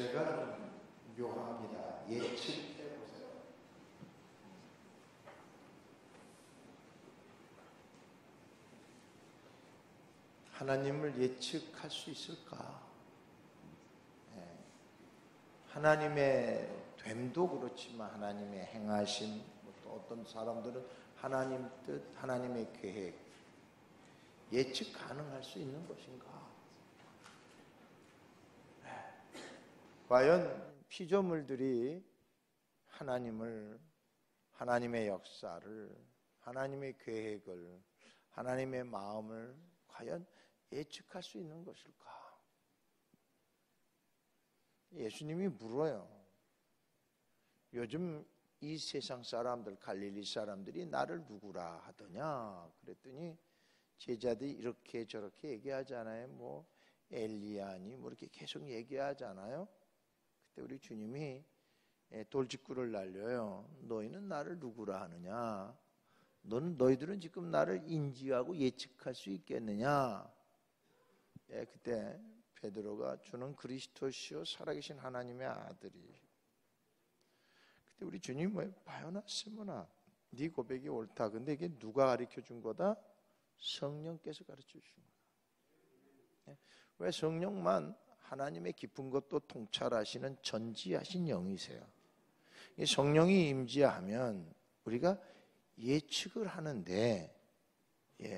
주제가 좀 묘합니다. 예측해 보세요. 하나님을 예측할 수 있을까? 하나님의 됨도 그렇지만 하나님의 행하심, 또 어떤 사람들은 하나님 뜻, 하나님의 계획 예측 가능할 수 있는 것인가? 과연 피조물들이 하나님의 역사를, 하나님의 계획을, 하나님의 마음을 과연 예측할 수 있는 것일까? 예수님이 물어요. 요즘 이 세상 사람들, 갈릴리 사람들이 나를 누구라 하더냐? 그랬더니 제자들이 이렇게 저렇게 얘기하잖아요. 뭐 엘리야니 뭐 이렇게 계속 얘기하잖아요. 그때 우리 주님이 돌직구를 날려요. 너희는 나를 누구라 하느냐? 너희들은 지금 나를 인지하고 예측할 수 있겠느냐? 그때 베드로가 주는 그리스도시요 살아계신 하나님의 아들이. 그때 우리 주님이 뭐예요? 바요나 시몬아, 네 고백이 옳다. 근데 이게 누가 가르쳐 준 거다? 성령께서 가르쳐 주신 거다. 왜? 성령만 하나님의 깊은 것도 통찰하시는 전지하신 영이세요. 이 성령이 임재하면 우리가 예측을 하는데,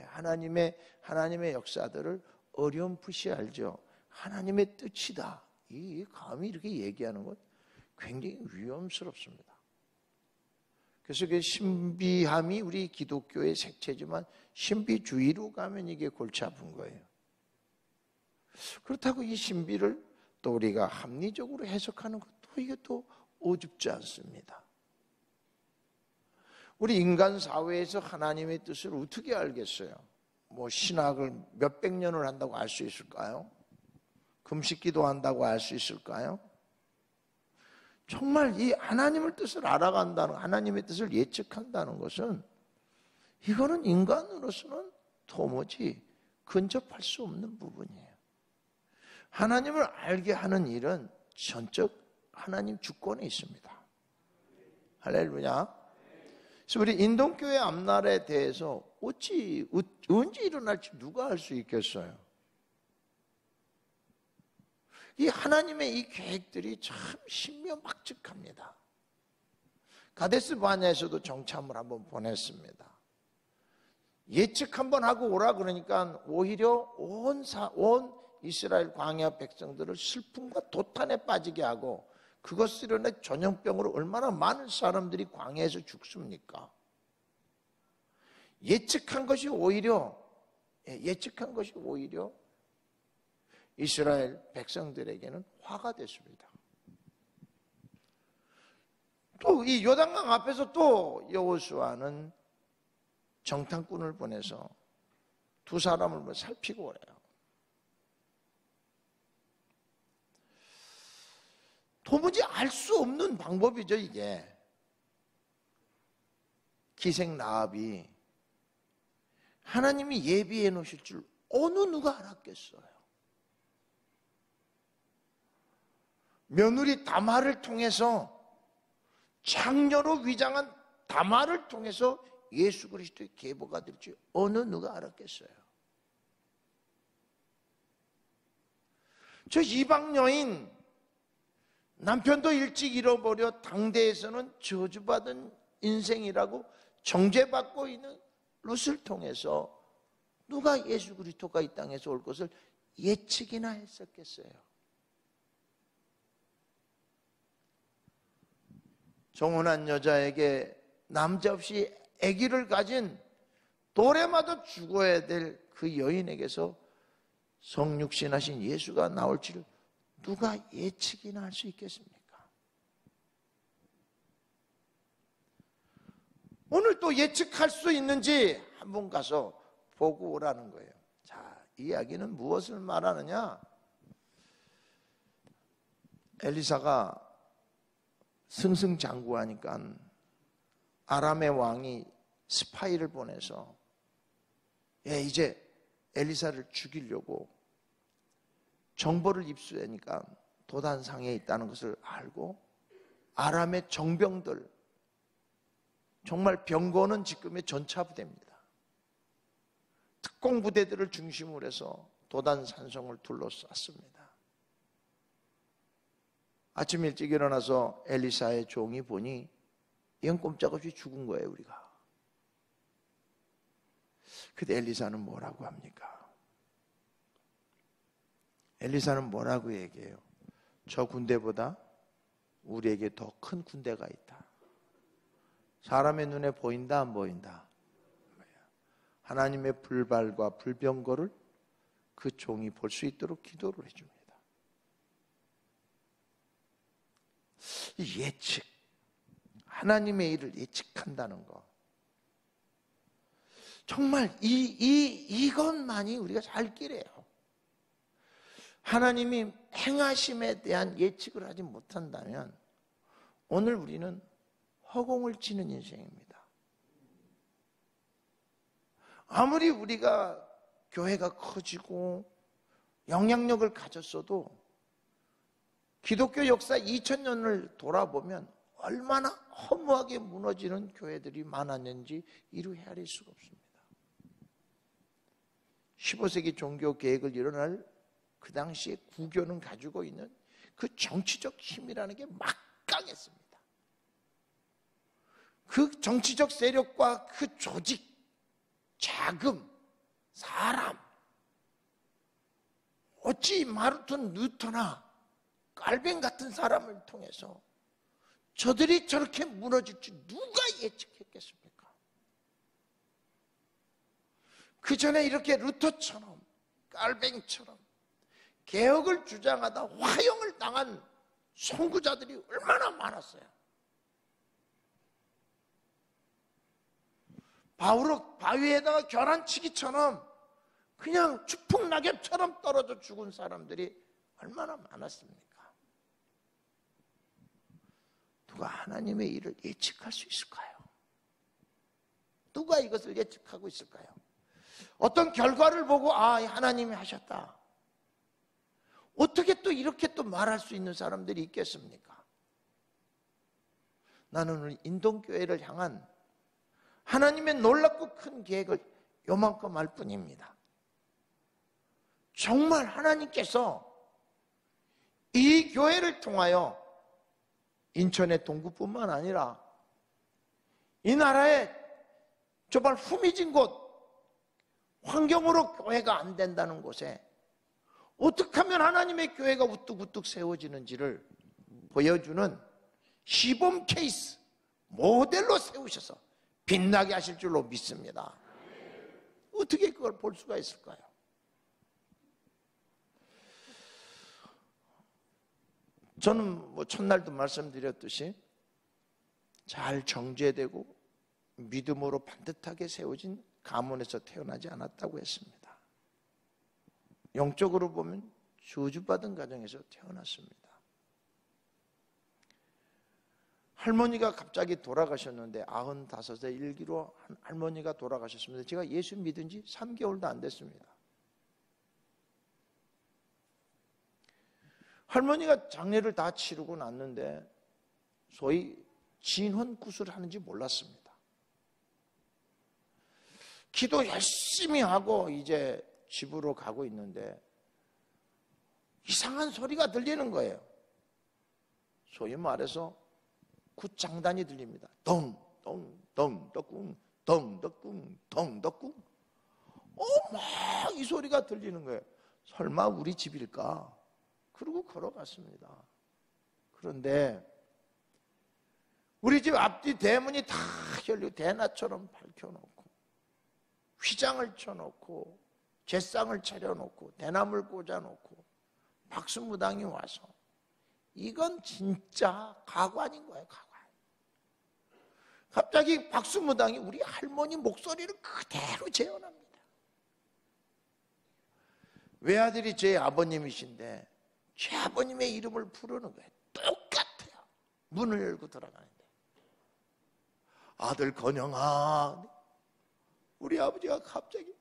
하나님의 역사들을 어렴풋이 알죠. 하나님의 뜻이다. 이 감히 이렇게 얘기하는 것 굉장히 위험스럽습니다. 그래서 그 신비함이 우리 기독교의 색채지만 신비주의로 가면 이게 골치 아픈 거예요. 그렇다고 이 신비를 또 우리가 합리적으로 해석하는 것도 이게 또 어줍지 않습니다. 우리 인간 사회에서 하나님의 뜻을 어떻게 알겠어요? 뭐 신학을 몇백 년을 한다고 알 수 있을까요? 금식기도 한다고 알 수 있을까요? 정말 이 하나님의 뜻을 알아간다는, 하나님의 뜻을 예측한다는 것은 이거는 인간으로서는 도무지 근접할 수 없는 부분이에요. 하나님을 알게 하는 일은 전적 하나님 주권에 있습니다. 할렐루야. 그래서 우리 인동교회 앞날에 대해서 언제 일어날지 누가 알 수 있겠어요? 이 하나님의 이 계획들이 참 신묘막측합니다. 가데스 바네에서도 정참을 한번 보냈습니다. 예측 한번 하고 오라 그러니까 오히려 온 이스라엘 광야 백성들을 슬픔과 도탄에 빠지게 하고, 그것으로 인해 전염병으로 얼마나 많은 사람들이 광야에서 죽습니까? 예측한 것이 오히려 이스라엘 백성들에게는 화가 됐습니다. 또 이 요단강 앞에서 또 여호수아는 정탐꾼을 보내서 두 사람을 살피고 오래요. 도무지 알 수 없는 방법이죠, 이게. 기생 라합이 하나님이 예비해 놓으실 줄 어느 누가 알았겠어요? 며느리 다말을 통해서, 장녀로 위장한 다말을 통해서 예수 그리스도의 계보가 될 줄 어느 누가 알았겠어요? 저 이방 여인, 남편도 일찍 잃어버려 당대에서는 저주받은 인생이라고 정죄받고 있는 룻을 통해서 누가 예수 그리스도가 이 땅에서 올 것을 예측이나 했었겠어요? 정혼한 여자에게 남자 없이 아기를 가진 돌에 맞아 죽어야 될 그 여인에게서 성육신하신 예수가 나올지를 누가 예측이나 할 수 있겠습니까? 오늘 또 예측할 수 있는지 한번 가서 보고 오라는 거예요. 자, 이 이야기는 무엇을 말하느냐? 엘리사가 승승장구하니까 아람의 왕이 스파이를 보내서 이제 엘리사를 죽이려고 정보를 입수하니까 도단상에 있다는 것을 알고 아람의 정병들, 정말 병거는 지금의 전차부대입니다. 특공부대들을 중심으로 해서 도단산성을 둘러쌌습니다. 아침 일찍 일어나서 엘리사의 종이 보니 이건 꼼짝없이 죽은 거예요, 우리가. 근데 엘리사는 뭐라고 합니까? 엘리사는 뭐라고 얘기해요? 저 군대보다 우리에게 더 큰 군대가 있다. 사람의 눈에 보인다, 안 보인다? 하나님의 불발과 불병거를 그 종이 볼 수 있도록 기도를 해줍니다. 이 예측, 하나님의 일을 예측한다는 거, 정말 이것만이 우리가 살 길이에요. 하나님이 행하심에 대한 예측을 하지 못한다면 오늘 우리는 허공을 치는 인생입니다. 아무리 우리가 교회가 커지고 영향력을 가졌어도 기독교 역사 2000년을 돌아보면 얼마나 허무하게 무너지는 교회들이 많았는지 이루 헤아릴 수가 없습니다. 15세기 종교 개혁을 일어날 그 당시에 구교는 가지고 있는 그 정치적 힘이라는 게 막강했습니다. 그 정치적 세력과 그 조직, 자금, 사람, 어찌 마르틴 루터나 깔뱅 같은 사람을 통해서 저들이 저렇게 무너질지 누가 예측했겠습니까? 그 전에 이렇게 루터처럼 깔뱅처럼 개혁을 주장하다 화형을 당한 선구자들이 얼마나 많았어요. 바위에다가 계란치기처럼 그냥 추풍낙엽처럼 떨어져 죽은 사람들이 얼마나 많았습니까? 누가 하나님의 일을 예측할 수 있을까요? 누가 이것을 예측하고 있을까요? 어떤 결과를 보고 하나님이 하셨다, 어떻게 또 이렇게 또 말할 수 있는 사람들이 있겠습니까? 나는 오늘 인동교회를 향한 하나님의 놀랍고 큰 계획을 요만큼 알 뿐입니다. 정말 하나님께서 이 교회를 통하여 인천의 동구뿐만 아니라 이 나라의 정말 후미진 곳, 환경으로 교회가 안 된다는 곳에 어떻게 하면 하나님의 교회가 우뚝우뚝 세워지는지를 보여주는 시범 케이스, 모델로 세우셔서 빛나게 하실 줄로 믿습니다. 어떻게 그걸 볼 수가 있을까요? 저는 첫날도 말씀드렸듯이 잘 정제되고 믿음으로 반듯하게 세워진 가문에서 태어나지 않았다고 했습니다. 영적으로 보면 저주받은 가정에서 태어났습니다. 할머니가 갑자기 돌아가셨는데 95세 일기로 할머니가 돌아가셨습니다. 제가 예수 믿은 지 3개월도 안 됐습니다. 할머니가 장례를 다 치르고 났는데 소위 진혼구슬을 하는지 몰랐습니다. 기도 열심히 하고 이제 집으로 가고 있는데 이상한 소리가 들리는 거예요. 소위 말해서 굿장단이 들립니다. 덩덩덩덩 덩덩 덩덩 막 이 소리가 들리는 거예요. 설마 우리 집일까? 그러고 걸어갔습니다. 그런데 우리 집 앞뒤 대문이 다 열리고 대낮처럼 밝혀놓고 휘장을 쳐놓고 제상을 차려놓고 대나무를 꽂아놓고 박수무당이 와서 이건 진짜 가관인 거예요. 가관. 갑자기 박수무당이 우리 할머니 목소리를 그대로 재현합니다. 외아들이 제 아버님이신데 제 아버님의 이름을 부르는 거예요. 똑같아요. 문을 열고 들어가는데 아들 건영아, 우리 아버지가 갑자기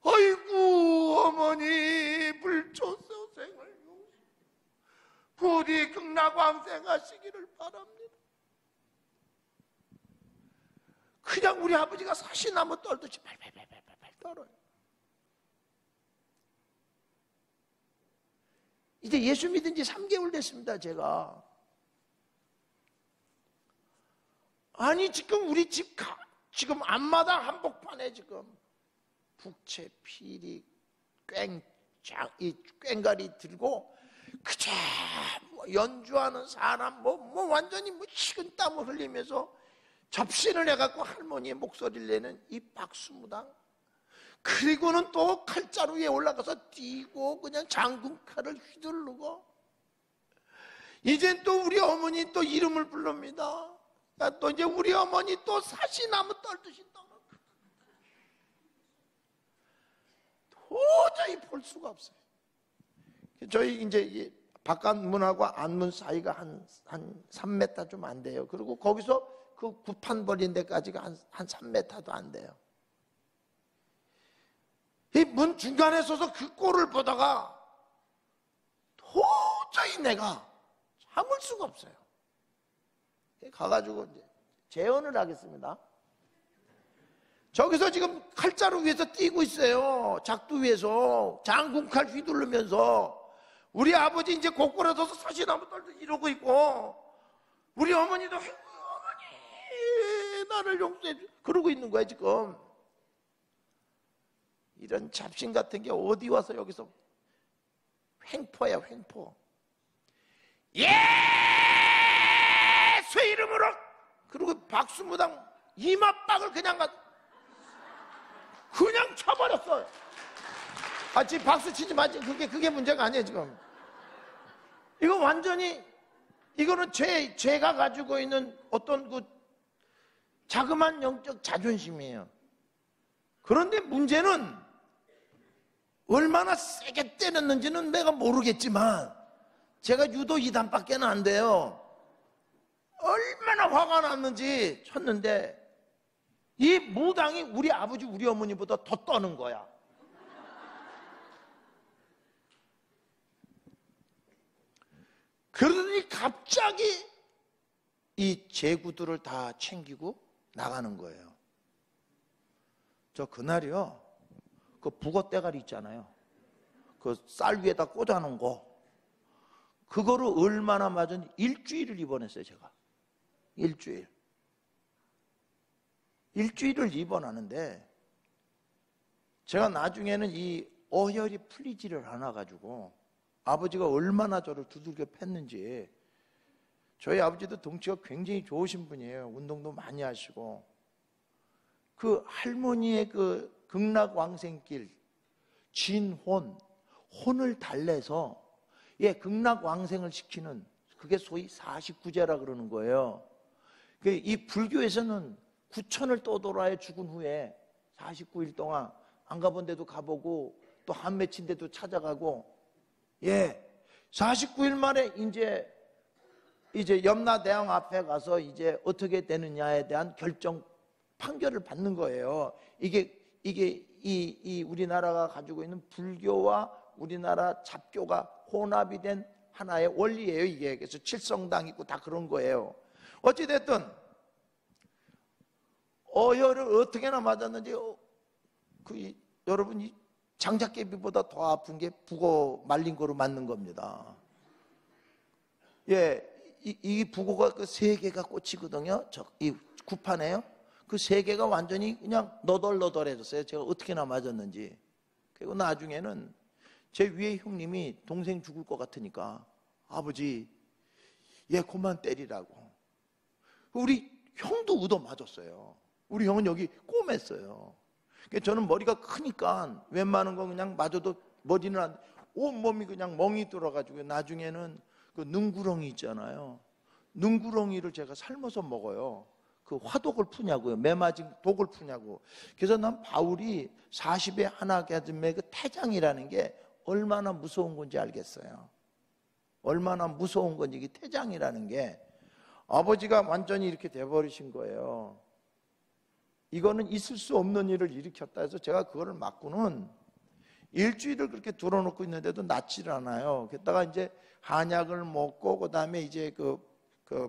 아이고 어머니 불초소생을 부디 극락왕생하시기를 바랍니다. 그냥 우리 아버지가 사시나무 떨듯이 팔팔팔팔팔 떨어요. 이제 예수 믿은 지 3개월 됐습니다, 제가. 아니, 지금 우리 집, 지금 앞마당 한복판에 지금 북채, 피리, 이 꽹가리 들고 그저 연주하는 사람, 완전히 식은땀을 흘리면서 접신을 해갖고 할머니의 목소리를 내는 이 박수무당. 그리고는 또 칼자루 위에 올라가서 뛰고 그냥 장군칼을 휘두르고, 이젠 또 우리 어머니 또 이름을 부릅니다. 또 이제 우리 어머니 또 사시나무 떨듯이 떠나. 도저히 볼 수가 없어요. 저희 이제 바깥 문하고 안문 사이가 한 3m 좀 안 돼요. 그리고 거기서 그 구판 벌린 데까지가 한 3m도 안 돼요. 이 문 중간에 서서 그 꼴을 보다가 도저히 내가 참을 수가 없어요. 가가지고 이제 재혼을 하겠습니다. 저기서 지금 칼자루 위에서 뛰고 있어요. 작두 위에서 장군칼 휘두르면서 우리 아버지 이제 고꾸라져서 사시나무 떨듯 이러고 있고, 우리 어머니도 어머니 나를 용서해 주 그러고 있는 거야 지금. 이런 잡신 같은 게 어디 와서 여기서 횡포야, 횡포. 예수 이름으로. 그리고 박수무당 이마박을 그냥 쳐버렸어요. 지금 박수 치지 마. 그게 문제가 아니에요 지금. 이거 완전히, 이거는 제가 가지고 있는 어떤 그 자그마한 영적 자존심이에요. 그런데 문제는 얼마나 세게 때렸는지는 내가 모르겠지만, 제가 유도 2단밖에 안 돼요. 얼마나 화가 났는지 쳤는데, 이 무당이 우리 아버지 우리 어머니보다 더 떠는 거야. 그러더니 갑자기 이 제구들을 다 챙기고 나가는 거예요. 저 그날이요, 그 북어 대가리 있잖아요, 그 쌀 위에다 꽂아놓은 거, 그거를 얼마나 맞은 일주일을 입원했어요. 제가 일주일을 입원하는데, 제가 나중에는 이 어혈이 풀리지를 않아 가지고 아버지가 얼마나 저를 두들겨 팼는지. 저희 아버지도 덩치가 굉장히 좋으신 분이에요. 운동도 많이 하시고. 그 할머니의 그 극락왕생길 혼을 달래서 극락왕생을 시키는, 그게 소위 49제라 그러는 거예요. 이 불교에서는 9천을 떠돌아야 죽은 후에 49일 동안 안 가본 데도 가보고 또 한 맺힌 데도 찾아가고, 49일 만에 이제 염라대왕 앞에 가서 이제 어떻게 되느냐에 대한 판결을 받는 거예요. 이게 이 우리나라가 가지고 있는 불교와 우리나라 잡교가 혼합이 된 하나의 원리예요, 이게. 그래서 칠성당 있고 다 그런 거예요. 어찌됐든 어혈을 어떻게나 맞았는지, 여러분, 이 장작개비보다 더 아픈 게 북어 말린 거로 맞는 겁니다. 이 북어가 그 3개가 꽂히거든요. 이 구판에요. 그 3개가 완전히 그냥 너덜너덜해졌어요. 제가 어떻게나 맞았는지. 그리고 나중에는 제 위에 형님이 동생 죽을 것 같으니까, 아버지, 그만 때리라고. 우리 형도 얻어 맞았어요. 우리 형은 여기 꼬맸어요. 저는 머리가 크니까 웬만한 거 그냥 맞아도 머리는 온몸이 그냥 멍이 들어가지고, 나중에는 그 능구렁이 있잖아요. 능구렁이를 제가 삶아서 먹어요. 그 화독을 푸냐고요. 매 맞은 독을 푸냐고. 그래서 난 바울이 40에 하나 가슴에 그 태장이라는 게 얼마나 무서운 건지 알겠어요. 얼마나 무서운 건지, 이 태장이라는 게. 아버지가 완전히 이렇게 돼버리신 거예요. 이거는 있을 수 없는 일을 일으켰다 해서 제가 그거를 맞고는 일주일을 그렇게 둘러놓고 있는데도 낫질 않아요. 게다가 이제 한약을 먹고 그다음에 이제 그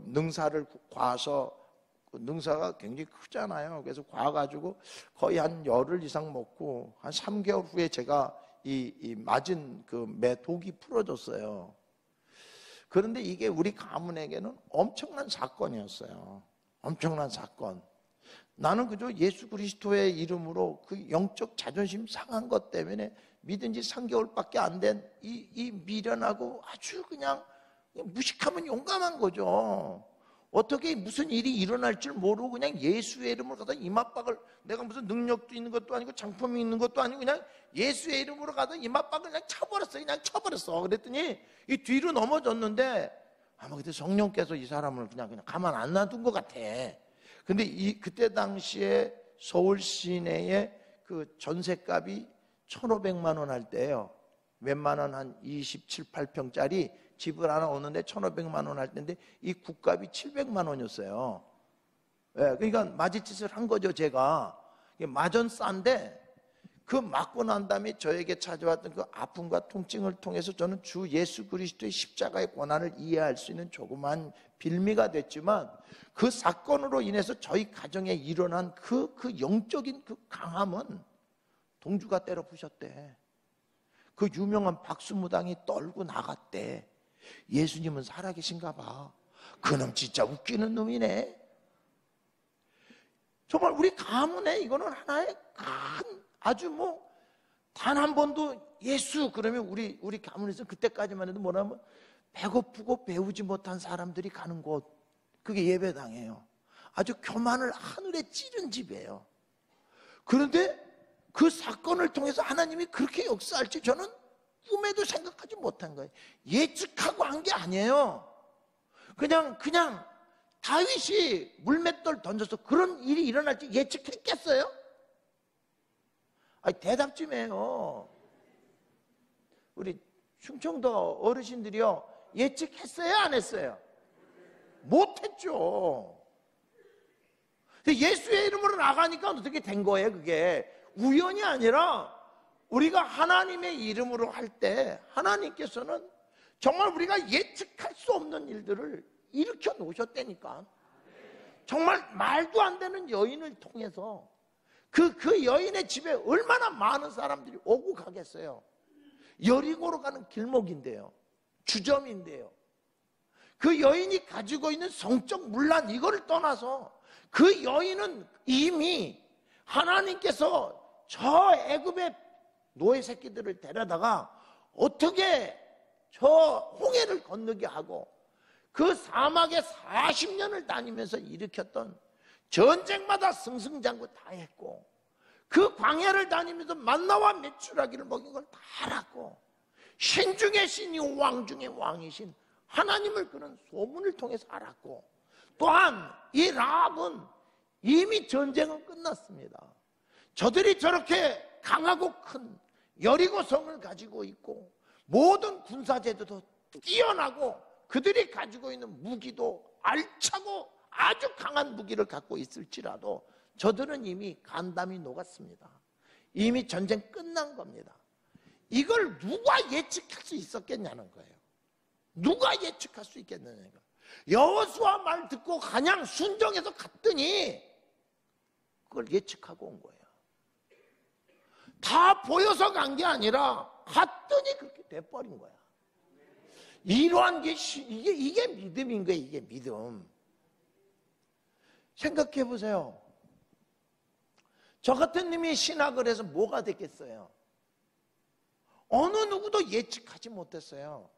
능사를 과서, 그 능사가 굉장히 크잖아요. 그래서 과가지고 거의 한 열흘 이상 먹고 한 3개월 후에 제가 이 맞은 그 매 독이 풀어졌어요. 그런데 이게 우리 가문에게는 엄청난 사건이었어요. 엄청난 사건. 나는 그저 예수 그리스도의 이름으로 그 영적 자존심 상한 것 때문에 믿은 지 3개월밖에 안 된 이 미련하고 아주 그냥 무식하면 용감한 거죠. 어떻게 무슨 일이 일어날 줄 모르고 그냥 예수의 이름으로 가서 이맛박을, 내가 무슨 능력도 있는 것도 아니고 장품이 있는 것도 아니고 그냥 예수의 이름으로 가서 이맛박을 그냥 쳐버렸어. 그냥 쳐버렸어. 그랬더니 이 뒤로 넘어졌는데 아마 그때 성령께서 이 사람을 그냥 가만 안 놔둔 것 같아. 근데 그때 당시에 서울 시내에 그 전세값이 1,500만 원 할 때예요. 웬만한 한 27, 8평짜리 집을 하나 오는데 1,500만 원 할 때인데 이 국값이 700만 원이었어요. 네, 그러니까 맞이짓을 한 거죠, 제가. 마전 싼데 그 맞고 난 다음에 저에게 찾아왔던 그 아픔과 통증을 통해서 저는 주 예수 그리스도의 십자가의 권한을 이해할 수 있는 조그만 빌미가 됐지만 그 사건으로 인해서 저희 가정에 일어난 그 영적인 그 강함은 동주가 때려 부셨대. 그 유명한 박수무당이 떨고 나갔대. 예수님은 살아계신가 봐. 그놈 진짜 웃기는 놈이네. 정말 우리 가문에 이거는 하나의 큰 아주 단 한 번도 예수 그러면 우리 가문에서 그때까지만 해도 뭐냐면 배고프고 배우지 못한 사람들이 가는 곳, 그게 예배당이에요. 아주 교만을 하늘에 찌른 집이에요. 그런데 그 사건을 통해서 하나님이 그렇게 역사할지 저는 꿈에도 생각하지 못한 거예요. 예측하고 한 게 아니에요. 그냥 다윗이 물맷돌 던져서 그런 일이 일어날지 예측했겠어요? 아니, 대답 좀 해요. 우리 충청도 어르신들이요, 예측했어요, 안 했어요? 못했죠. 예수의 이름으로 나가니까 어떻게 된 거예요? 그게 우연이 아니라 우리가 하나님의 이름으로 할 때 하나님께서는 정말 우리가 예측할 수 없는 일들을 일으켜 놓으셨다니까. 정말 말도 안 되는 여인을 통해서 그 여인의 집에 얼마나 많은 사람들이 오고 가겠어요. 여리고로 가는 길목인데요, 주점인데요, 그 여인이 가지고 있는 성적 문란 이거를 떠나서 그 여인은 이미 하나님께서 저 애굽의 노예 새끼들을 데려다가 어떻게 저 홍해를 건너게 하고 그 사막에 40년을 다니면서 일으켰던 전쟁마다 승승장구 다 했고 그 광야를 다니면서 만나와 메추라기를 먹인 걸 다 알았고 신 중의 신이 왕 중의 왕이신 하나님을 그런 소문을 통해서 알았고 또한 이 라합은 이미 전쟁은 끝났습니다. 저들이 저렇게 강하고 큰 여리고성을 가지고 있고 모든 군사제도도 뛰어나고 그들이 가지고 있는 무기도 알차고 아주 강한 무기를 갖고 있을지라도 저들은 이미 간담이 녹았습니다. 이미 전쟁 끝난 겁니다. 이걸 누가 예측할 수 있었겠냐는 거예요. 누가 예측할 수 있겠느냐는 거예요. 여호수아 말 듣고 그냥 순종해서 갔더니 그걸 예측하고 온 거예요. 다 보여서 간 게 아니라 갔더니 그렇게 돼버린 거야. 이러한 게 이게 믿음인 거예요. 이게 믿음. 생각해 보세요. 저 같은 님이 신학을 해서 뭐가 됐겠어요? 어느 누구도 예측하지 못했어요.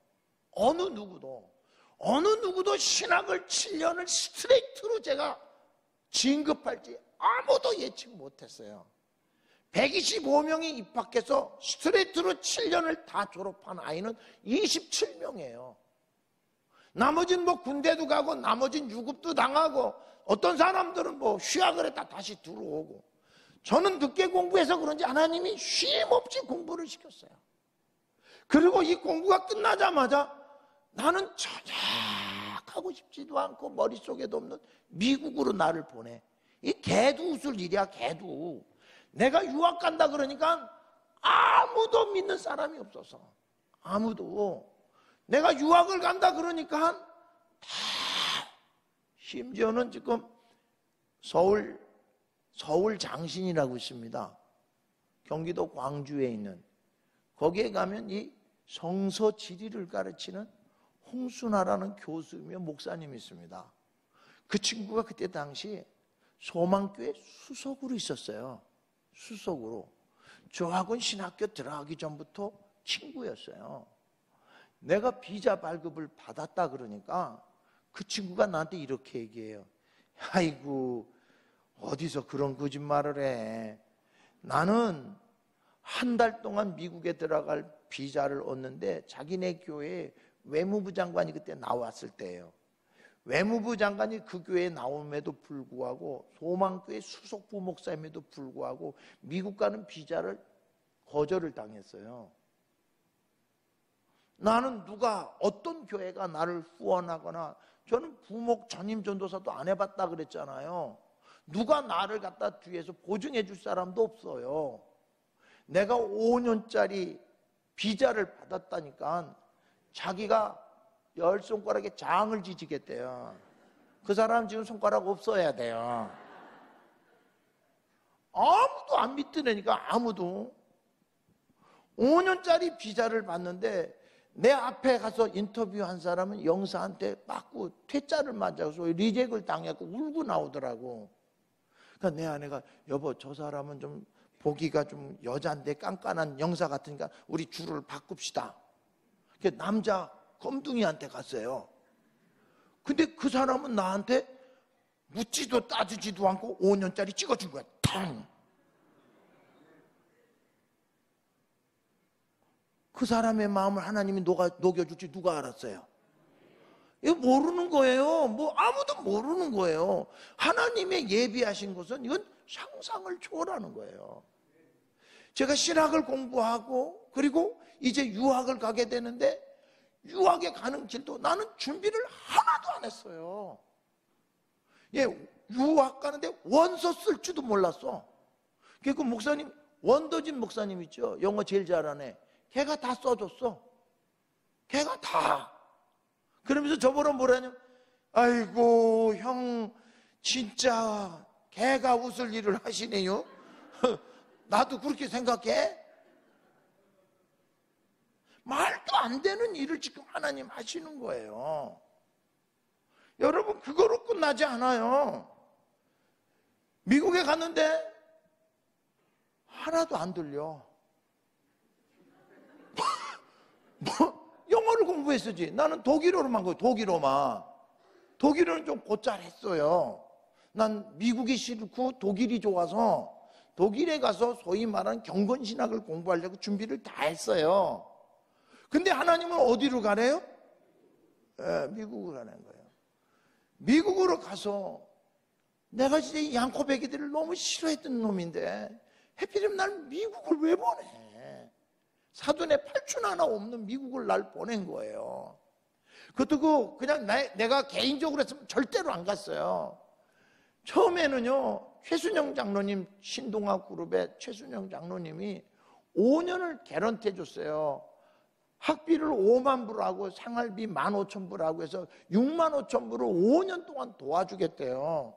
어느 누구도 신학을 7년을 스트레이트로 제가 진급할지 아무도 예측 못했어요. 125명이 입학해서 스트레이트로 7년을 다 졸업한 아이는 27명이에요. 나머지는 군대도 가고 나머지는 유급도 당하고 어떤 사람들은 휴학을 했다 다시 들어오고 저는 늦게 공부해서 그런지 하나님이 쉼없이 공부를 시켰어요. 그리고 이 공부가 끝나자마자 나는 전혀 가고 싶지도 않고 머릿속에도 없는 미국으로 나를 보내. 이 개도 웃을 일이야. 개도. 내가 유학 간다 그러니까 아무도 믿는 사람이 없어서. 아무도. 내가 유학을 간다 그러니까 다, 심지어는 지금 서울 장신이라고 있습니다. 경기도 광주에 있는. 거기에 가면 이 성서 지리를 가르치는 홍순아라는 교수이며 목사님이 있습니다. 그 친구가 그때 당시 소망교회 수석으로 있었어요. 수석으로. 저하고는 신학교 들어가기 전부터 친구였어요. 내가 비자 발급을 받았다 그러니까 그 친구가 나한테 이렇게 얘기해요. 아이고, 어디서 그런 거짓말을 해. 나는 한 달 동안 미국에 들어갈 비자를 얻는데 자기네 교회에 외무부 장관이 그때 나왔을 때예요. 외무부 장관이 그 교회에 나옴에도 불구하고 소망교회 수석 부목사임에도 불구하고 미국 가는 비자를 거절을 당했어요. 나는 누가 어떤 교회가 나를 후원하거나, 저는 부목 전임 전도사도 안 해봤다 그랬잖아요. 누가 나를 갖다 뒤에서 보증해 줄 사람도 없어요. 내가 5년짜리 비자를 받았다니까 자기가 10손가락에 장을 지지겠대요. 그 사람 지금 손가락 없어야 돼요. 아무도 안 믿더라니까. 아무도. 5년짜리 비자를 받는데 내 앞에 가서 인터뷰한 사람은 영사한테 맞고 퇴짜를 맞아서 리젝을 당했고 울고 나오더라고. 그러니까 내 아내가, 여보, 저 사람은 좀 보기가 좀 여잔데 깐깐한 영사 같으니까 우리 줄을 바꿉시다. 남자 검둥이한테 갔어요. 근데 그 사람은 나한테 묻지도 따지지도 않고 5년짜리 찍어준 거야. 탕! 그 사람의 마음을 하나님이 녹여줄지 누가 알았어요? 이거 모르는 거예요. 뭐 아무도 모르는 거예요. 하나님의 예비하신 것은 이건 상상을 초월하는 거예요. 제가 신학을 공부하고 그리고 이제 유학을 가게 되는데 유학에 가는 길도 나는 준비를 하나도 안 했어요. 예, 유학 가는데 원서 쓸 줄도 몰랐어. 그 목사님, 원더진 목사님 있죠? 영어 제일 잘하네. 걔가 다 써줬어. 걔가 다. 그러면서 저보러 뭐라냐면, 아이고 형 진짜 걔가 웃을 일을 하시네요. 나도 그렇게 생각해. 말도 안 되는 일을 지금 하나님 하시는 거예요. 여러분, 그거로 끝나지 않아요. 미국에 갔는데 하나도 안 들려. 뭐 영어를 공부했었지. 나는 독일어로만 거예요. 독일어는 좀 곧잘했어요. 난 미국이 싫고 독일이 좋아서 독일에 가서 소위 말하는 경건신학을 공부하려고 준비를 다 했어요. 근데 하나님은 어디로 가래요? 미국으로 가는 거예요. 미국으로 가서 내가 진짜 이 양코베기들을 너무 싫어했던 놈인데 하필이면 날 미국을 왜 보내? 사돈의 팔촌 하나 없는 미국을 날 보낸 거예요. 그것도 그냥 내가 개인적으로 했으면 절대로 안 갔어요. 처음에는요, 최순영 장로님, 신동아 그룹의 최순영 장로님이 5년을 개런티 해줬어요. 학비를 5만 불하고 생활비 15,000불하고 해서 65,000불을 5년 동안 도와주겠대요.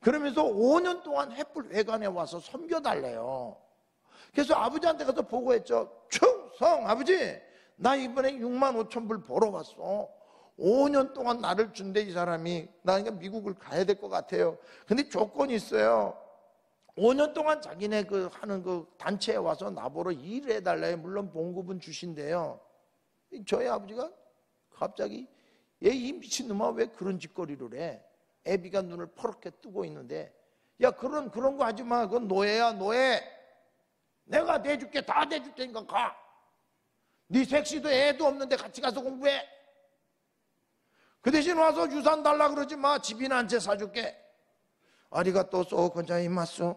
그러면서 5년 동안 햇불 회관에 와서 섬겨달래요. 그래서 아버지한테 가서 보고했죠. 충성 아버지, 나 이번에 65,000불 벌어 왔어. 5년 동안 나를 준대 이 사람이. 나 그러니까 미국을 가야 될 것 같아요. 근데 조건이 있어요. 5년 동안 자기네 하는 단체에 와서 나보러 일을 해달래요. 물론 봉급은 주신대요. 저희 아버지가 갑자기 얘 이 미친놈아 왜 그런 짓거리를 해? 애비가 눈을 퍼렇게 뜨고 있는데, 야 그런 거 하지 마. 그건 노예야 노예. 내가 내줄게. 다 내줄 테니까 가. 네 색시도 애도 없는데 같이 가서 공부해. 그 대신 와서 유산 달라 그러지 마. 집이나 한 채 사줄게. 아리가또 고자이마스.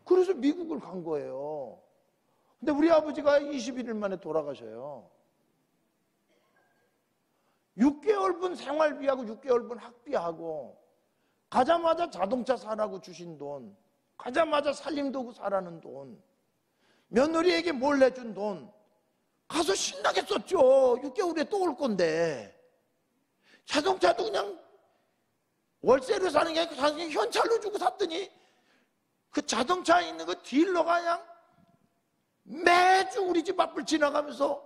그래서 미국을 간 거예요. 근데 우리 아버지가 21일 만에 돌아가셔요. 6개월분 생활비하고 6개월분 학비하고, 가자마자 자동차 사라고 주신 돈, 가자마자 살림도구 사라는 돈, 며느리에게 몰래 준 돈 가서 신나게 썼죠. 6개월에 또 올 건데. 자동차도 그냥 월세로 사는 게 아니고 그냥 현찰로 주고 샀더니 그 자동차에 있는 그 딜러가 그냥 매주 우리 집 앞을 지나가면서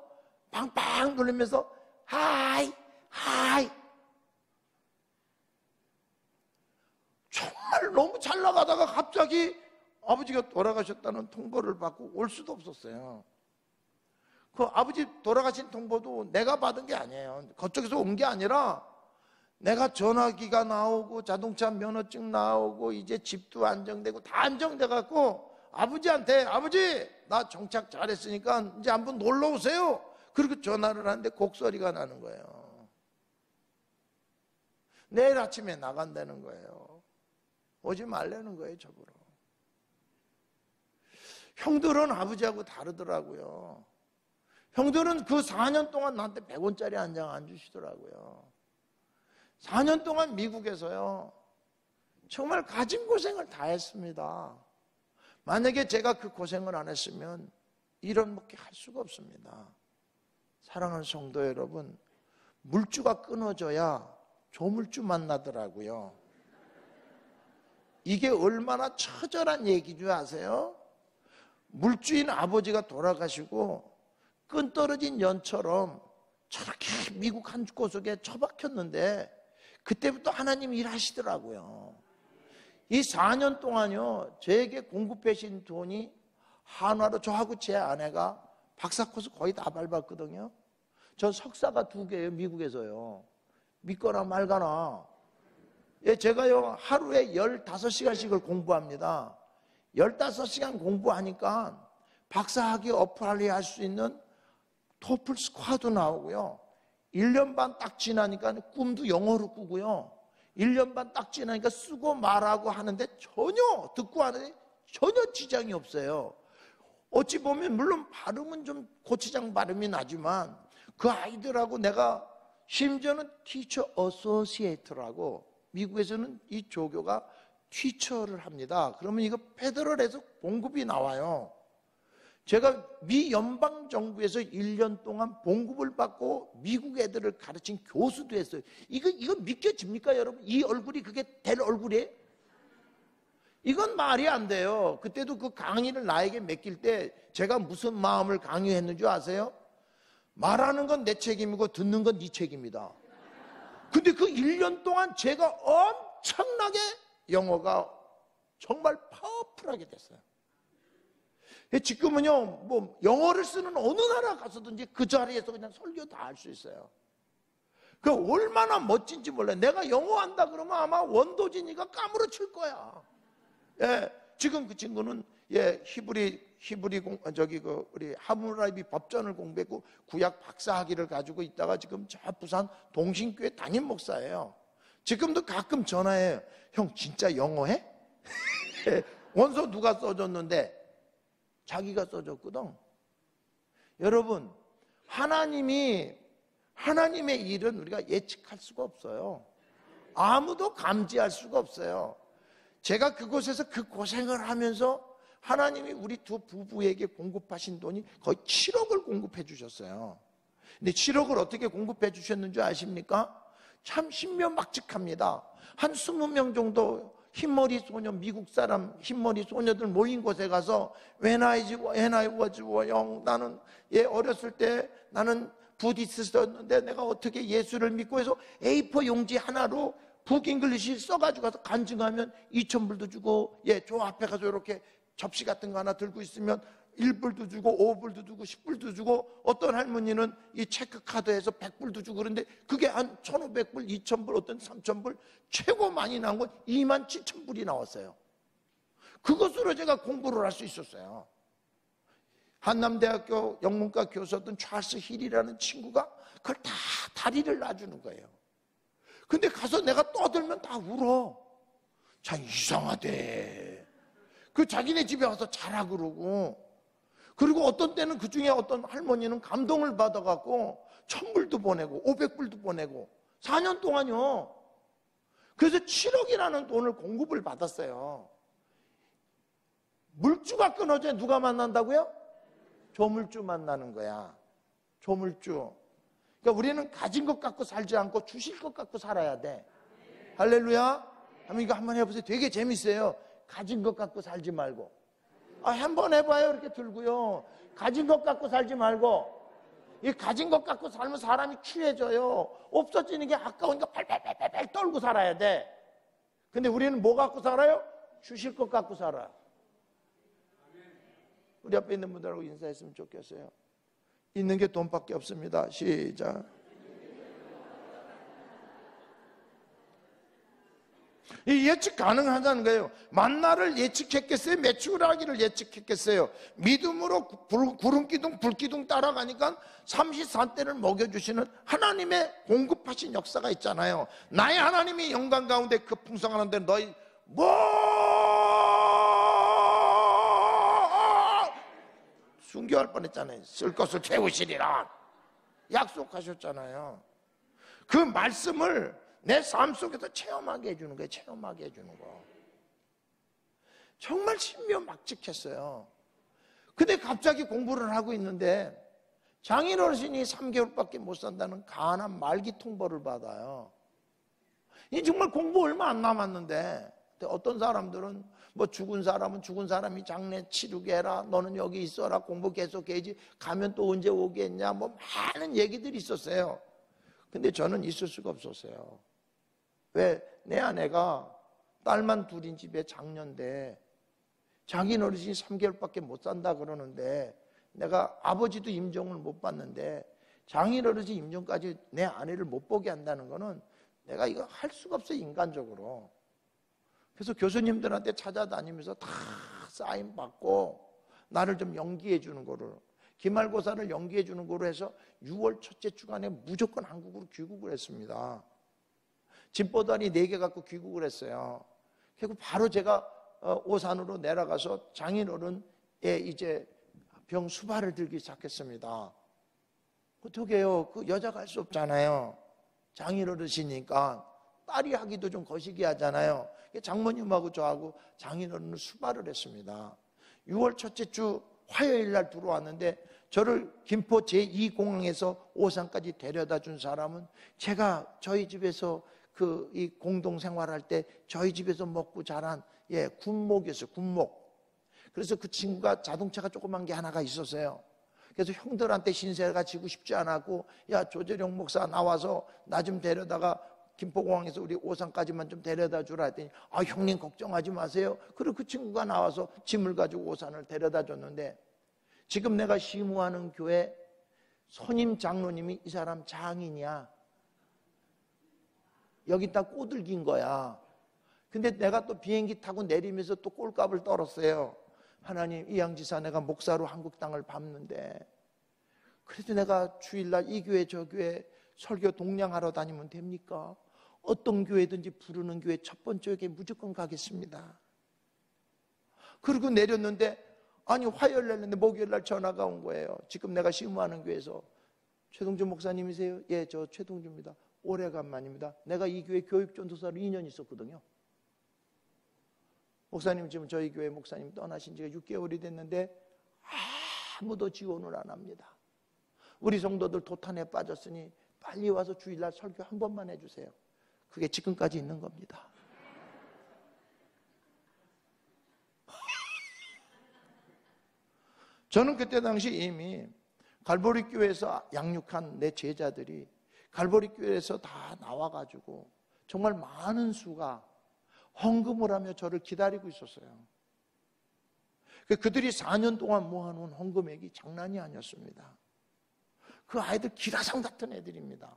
빵빵 돌리면서 하이 하이. 정말 너무 잘 나가다가 갑자기 아버지가 돌아가셨다는 통보를 받고 올 수도 없었어요. 그 아버지 돌아가신 통보도 내가 받은 게 아니에요. 그쪽에서 온 게 아니라 내가 전화기가 나오고 자동차 면허증 나오고 이제 집도 안정되고 다 안정돼 갖고 아버지한테 아버지 나 정착 잘했으니까 이제 한번 놀러 오세요. 그리고 전화를 하는데 곡소리가 나는 거예요. 내일 아침에 나간다는 거예요. 오지 말라는 거예요, 저보러. 형들은 아버지하고 다르더라고요. 형들은 그 4년 동안 나한테 100원짜리 한 장 안 주시더라고요. 4년 동안 미국에서요, 정말 가진 고생을 다 했습니다. 만약에 제가 그 고생을 안 했으면 이런 먹기 할 수가 없습니다. 사랑하는 성도 여러분, 물주가 끊어져야 조물주 만나더라고요. 이게 얼마나 처절한 얘기 줄 아세요? 물주인 아버지가 돌아가시고 끈 떨어진 연처럼 저렇게 미국 한 구석에 처박혔는데 그때부터 하나님이 일하시더라고요. 이 4년 동안요, 저에게 공급해 주신 돈이 한화로 저하고 제 아내가 박사 코스 거의 다 밟았거든요. 저 석사가 2개예요, 미국에서요. 믿거나 말거나. 예, 제가요 하루에 15시간씩을 공부합니다. 15시간 공부하니까 박사학위 어플이 할 수 있는 토플 스코어도 나오고요. 1년 반 딱 지나니까 꿈도 영어로 꾸고요. 1년 반 딱 지나니까 쓰고 말하고 하는데 전혀 듣고 하는데 전혀 지장이 없어요. 어찌 보면 물론 발음은 좀 고추장 발음이 나지만 그 아이들하고 내가 심지어는 티처 어소시에이트라고 미국에서는 이 조교가 티처를 합니다. 그러면 이거 페더럴에서 봉급이 나와요. 제가 미 연방정부에서 1년 동안 봉급을 받고 미국 애들을 가르친 교수도 했어요. 이거 믿겨집니까, 여러분? 이 얼굴이 그게 될 얼굴이에요? 이건 말이 안 돼요. 그때도 그 강의를 나에게 맡길 때 제가 무슨 마음을 강요했는 줄 아세요? 말하는 건 내 책임이고 듣는 건 네 책임이다. 근데 그 1년 동안 제가 엄청나게 영어가 정말 파워풀하게 됐어요. 지금은요, 뭐 영어를 쓰는 어느 나라 가서든지 그 자리에서 그냥 설교 다 할 수 있어요. 그 얼마나 멋진지 몰라요. 내가 영어 한다 그러면 아마 원도진이가 까무러칠 거야. 예, 지금 그 친구는 우리 하무라비 법전을 공부했고 구약 박사학위를 가지고 있다가 지금 저 부산 동신교회 담임 목사예요. 지금도 가끔 전화해요. 형 진짜 영어해? 원서 누가 써줬는데? 자기가 써줬거든. 여러분, 하나님의 일은 우리가 예측할 수가 없어요. 아무도 감지할 수가 없어요. 제가 그곳에서 그 고생을 하면서 하나님이 우리 두 부부에게 공급하신 돈이 거의 7억을 공급해 주셨어요. 근데 7억을 어떻게 공급해 주셨는 줄 아십니까? 참 신묘막측합니다. 한 20명 정도 흰머리 소녀, 미국 사람 흰머리 소녀들 모인 곳에 가서 When I was young, 나는 어렸을 때 나는 부디스트였는데 내가 어떻게 예수를 믿고 해서 A4 용지 하나로 북잉글리시 써가지고 가서 간증하면 2,000불도 주고, 저 앞에 가서 이렇게 접시 같은 거 하나 들고 있으면 1불도 주고 5불도 주고 10불도 주고, 어떤 할머니는 이 체크카드에서 100불도 주고, 그런데 그게 한 1,500불, 2,000불, 어떤 3,000불, 최고 많이 나온 건 27,000불이 나왔어요. 그것으로 제가 공부를 할 수 있었어요. 한남대학교 영문과 교수였던 찰스 힐이라는 친구가 그걸 다 다리를 놔주는 거예요. 근데 가서 내가 떠들면 다 울어. 참 이상하대. 그 자기네 집에 와서 자라 그러고. 그리고 어떤 때는 그 중에 어떤 할머니는 감동을 받아갖고 1,000불도 보내고 500불도 보내고 4년 동안요. 그래서 7억이라는 돈을 공급을 받았어요. 물주가 끊어져야 누가 만난다고요? 조물주 만나는 거야. 조물주. 그러니까 우리는 가진 것 갖고 살지 않고 주실 것 갖고 살아야 돼. 할렐루야. 이거 한번 해보세요. 되게 재밌어요. 가진 것 갖고 살지 말고. 한번 해봐요. 이렇게 들고요. 가진 것 갖고 살지 말고. 이 가진 것 갖고 살면 사람이 취해져요. 없어지는 게 아까우니까 팔팔팔팔 떨고 살아야 돼. 근데 우리는 뭐 갖고 살아요? 주실 것 갖고 살아. 우리 앞에 있는 분들하고 인사했으면 좋겠어요. 있는 게 돈밖에 없습니다. 시작. 이 예측 가능하다는 거예요. 만나를 예측했겠어요? 메추라기를 예측했겠어요? 믿음으로 구름기둥 불기둥 따라가니까 33대를 먹여주시는 하나님의 공급하신 역사가 있잖아요. 나의 하나님이 영광 가운데 그 풍성하는데 너희 순교할 뻔했잖아요. 쓸 것을 채우시리라 약속하셨잖아요. 그 말씀을 내 삶 속에서 체험하게 해주는 거예요. 체험하게 해주는 거. 정말 신묘막측했어요. 근데 갑자기 공부를 하고 있는데 장인 어르신이 3개월밖에 못 산다는 가난 말기 통보를 받아요. 이 정말 공부 얼마 안 남았는데 어떤 사람들은 뭐 죽은 사람은 죽은 사람이 장례 치르게 해라. 너는 여기 있어라. 공부 계속해야지. 가면 또 언제 오겠냐. 뭐 많은 얘기들이 있었어요. 근데 저는 있을 수가 없었어요. 왜? 내 아내가 딸만 둘인 집에 장녀인데 장인 어르신이 3개월밖에 못 산다 그러는데 내가 아버지도 임종을 못 봤는데 장인 어르신 임종까지 내 아내를 못 보게 한다는 거는 내가 이거 할 수가 없어요. 인간적으로. 그래서 교수님들한테 찾아다니면서 다 사인 받고 나를 좀 연기해 주는 거를 기말고사를 연기해 주는 거로 해서 6월 첫째 주간에 무조건 한국으로 귀국을 했습니다. 짐보다리 4개 갖고 귀국을 했어요. 그리고 바로 제가 오산으로 내려가서 장인어른의 이제 병 수발을 들기 시작했습니다. 어떻게 해요? 그 여자가 할 수 없잖아요. 장인어르시니까 딸이 하기도 좀 거시기 하잖아요. 장모님하고 저하고 장인어른을 수발을 했습니다. 6월 첫째 주 화요일 날 들어왔는데 저를 김포 제2공항에서 오산까지 데려다 준 사람은 제가 저희 집에서 이 공동 생활할 때 저희 집에서 먹고 자란 군목이었어요. 군목. 그래서 그 친구가 자동차가 조그만 게 하나가 있었어요. 그래서 형들한테 신세가 지고 싶지 않았고 야 조재룡 목사 나와서 나 좀 데려다가 김포공항에서 우리 오산까지만 좀 데려다 주라 했더니 형님 걱정하지 마세요. 그리고 그 친구가 나와서 짐을 가지고 오산을 데려다 줬는데 지금 내가 시무하는 교회 선임 장로님이 이 사람 장인이야. 여기다 꼬들긴 거야. 근데 내가 또 비행기 타고 내리면서 또 꼴값을 떨었어요. 하나님, 이양지사 내가 목사로 한국 땅을 밟는데 그래도 내가 주일날 이 교회 저 교회 설교 동량하러 다니면 됩니까? 어떤 교회든지 부르는 교회 첫 번째 교회 무조건 가겠습니다. 그리고 내렸는데 화요일 날 냈는데 목요일 날 전화가 온 거예요. 지금 내가 시무하는 교회에서 최동주 목사님이세요? 예, 저 최동주입니다. 오래간만입니다. 내가 이 교회 교육전도사로 2년 있었거든요. 목사님 지금 저희 교회 목사님 떠나신 지가 6개월이 됐는데 아무도 지원을 안 합니다. 우리 성도들 도탄에 빠졌으니 빨리 와서 주일날 설교 한 번만 해주세요. 그게 지금까지 있는 겁니다. 저는 그때 당시 이미 갈보리 교회에서 양육한 내 제자들이 갈보리 교회에서 다 나와가지고 정말 많은 수가 헌금을 하며 저를 기다리고 있었어요. 그들이 4년 동안 모아놓은 헌금액이 장난이 아니었습니다. 그 아이들 기라상 같은 애들입니다.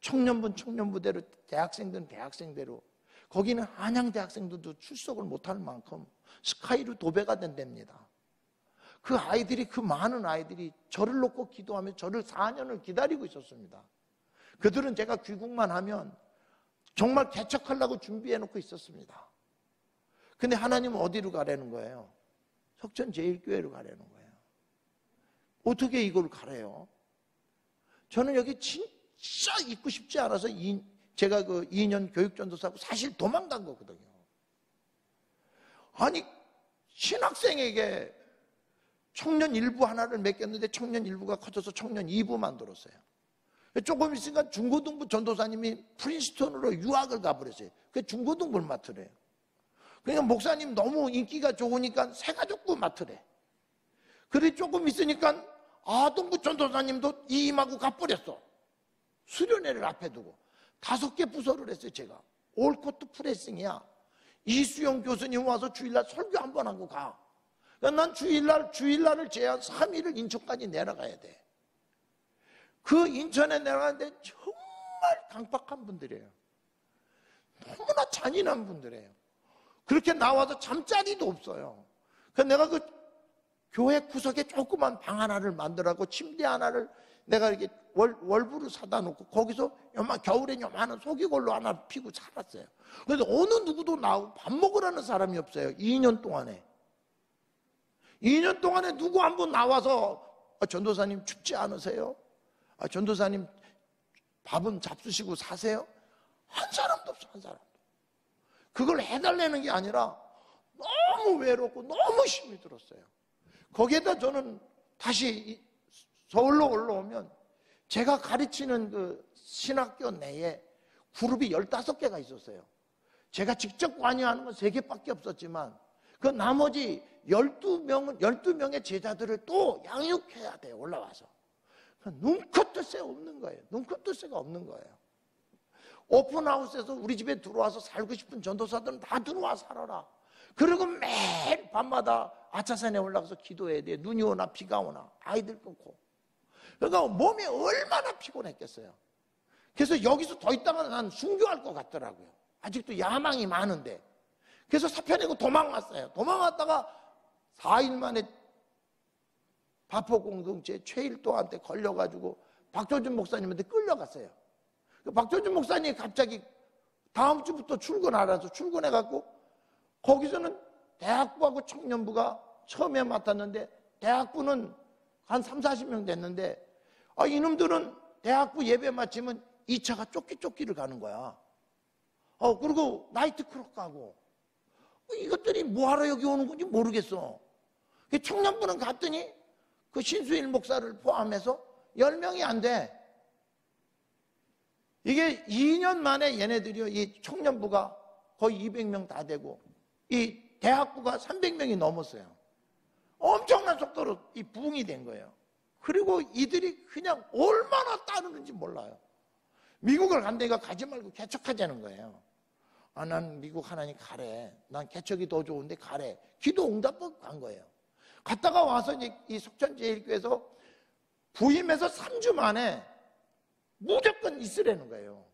청년부는 청년부대로, 대학생들은 대학생대로. 거기는 한양대학생들도 출석을 못할 만큼 스카이로 도배가 된답니다. 그 아이들이, 그 많은 아이들이 저를 놓고 기도하며 저를 4년을 기다리고 있었습니다. 그들은 제가 귀국만 하면 정말 개척하려고 준비해놓고 있었습니다. 근데 하나님은 어디로 가라는 거예요? 석천제일교회로 가라는 거예요. 어떻게 이걸 가래요? 저는 여기 진짜 있고 싶지 않아서 제가 그 2년 교육전도사하고 사실 도망간 거거든요. 아니 신학생에게 청년 일부 하나를 맡겼는데 청년 일부가 커져서 청년 2부 만들었어요. 조금 있으니까 중고등부 전도사님이 프린스턴으로 유학을 가버렸어요. 그 중고등부를 맡으래요. 그러니까 목사님 너무 인기가 좋으니까 새가족부 맡으래. 그래 조금 있으니까 아동부 전도사님도 이임하고 가버렸어. 수련회를 앞에 두고 5개 부서를 했어요. 제가 올코트 프레싱이야. 이수영 교수님 와서 주일날 설교 한 번 하고 가. 그러니까 난 주일날을 제한 3일을 인천까지 내려가야 돼. 그 인천에 내려가는데 정말 강박한 분들이에요. 너무나 잔인한 분들이에요. 그렇게 나와서 잠자리도 없어요. 그래서 내가 그 교회 구석에 조그만 방 하나를 만들라고 침대 하나를 내가 이렇게 월부를 사다 놓고 거기서 겨울에 요만한 소기골로 하나 피고 살았어요. 그래서 어느 누구도 나오고 밥 먹으라는 사람이 없어요. 2년 동안에. 2년 동안에 누구 한 분 나와서 전도사님 춥지 않으세요? 전도사님 밥은 잡수시고 사세요? 한 사람도 없어. 한 사람도. 그걸 해달라는 게 아니라 너무 외롭고 너무 힘이 들었어요. 거기에다 저는 다시 서울로 올라오면 제가 가르치는 그 신학교 내에 그룹이 15개가 있었어요. 제가 직접 관여하는 건 3개밖에 없었지만 그 나머지 12명의 제자들을 또 양육해야 돼요. 올라와서. 눈코 뜰 새 없는 거예요. 눈코 뜰 새가 없는 거예요. 오픈하우스에서 우리 집에 들어와서 살고 싶은 전도사들은 다 들어와 살아라. 그리고 매일 밤마다 아차산에 올라가서 기도해야 돼. 눈이 오나 비가 오나 아이들 끊고. 그러니까 몸이 얼마나 피곤했겠어요. 그래서 여기서 더 있다가 난 순교할 것 같더라고요. 아직도 야망이 많은데. 그래서 사표 내고 도망갔어요. 도망갔다가 4일 만에 바포공동체 최일도한테 걸려가지고 박조준 목사님한테 끌려갔어요. 박조준 목사님이 갑자기 다음 주부터 출근하라서 출근해갖고 거기서는 대학부하고 청년부가 처음에 맡았는데 대학부는 한 30-40명 됐는데 이놈들은 대학부 예배 마치면 2차가 쫓기를 가는 거야. 그리고 나이트클럽 가고 이것들이 뭐하러 여기 오는 건지 모르겠어. 청년부는 갔더니 그 신수일 목사를 포함해서 10명이 안 돼. 이게 2년 만에 얘네들이요, 이 청년부가 거의 200명 다 되고, 이 대학부가 300명이 넘었어요. 엄청난 속도로 이 부흥이 된 거예요. 그리고 이들이 그냥 얼마나 따르는지 몰라요. 미국을 간다니까 가지 말고 개척하자는 거예요. 난 미국 하나님 가래. 난 개척이 더 좋은데 가래. 기도 응답받고 간 거예요. 갔다가 와서 이제 이 속천제일교회에서 부임해서 3주 만에 무조건 있으라는 거예요.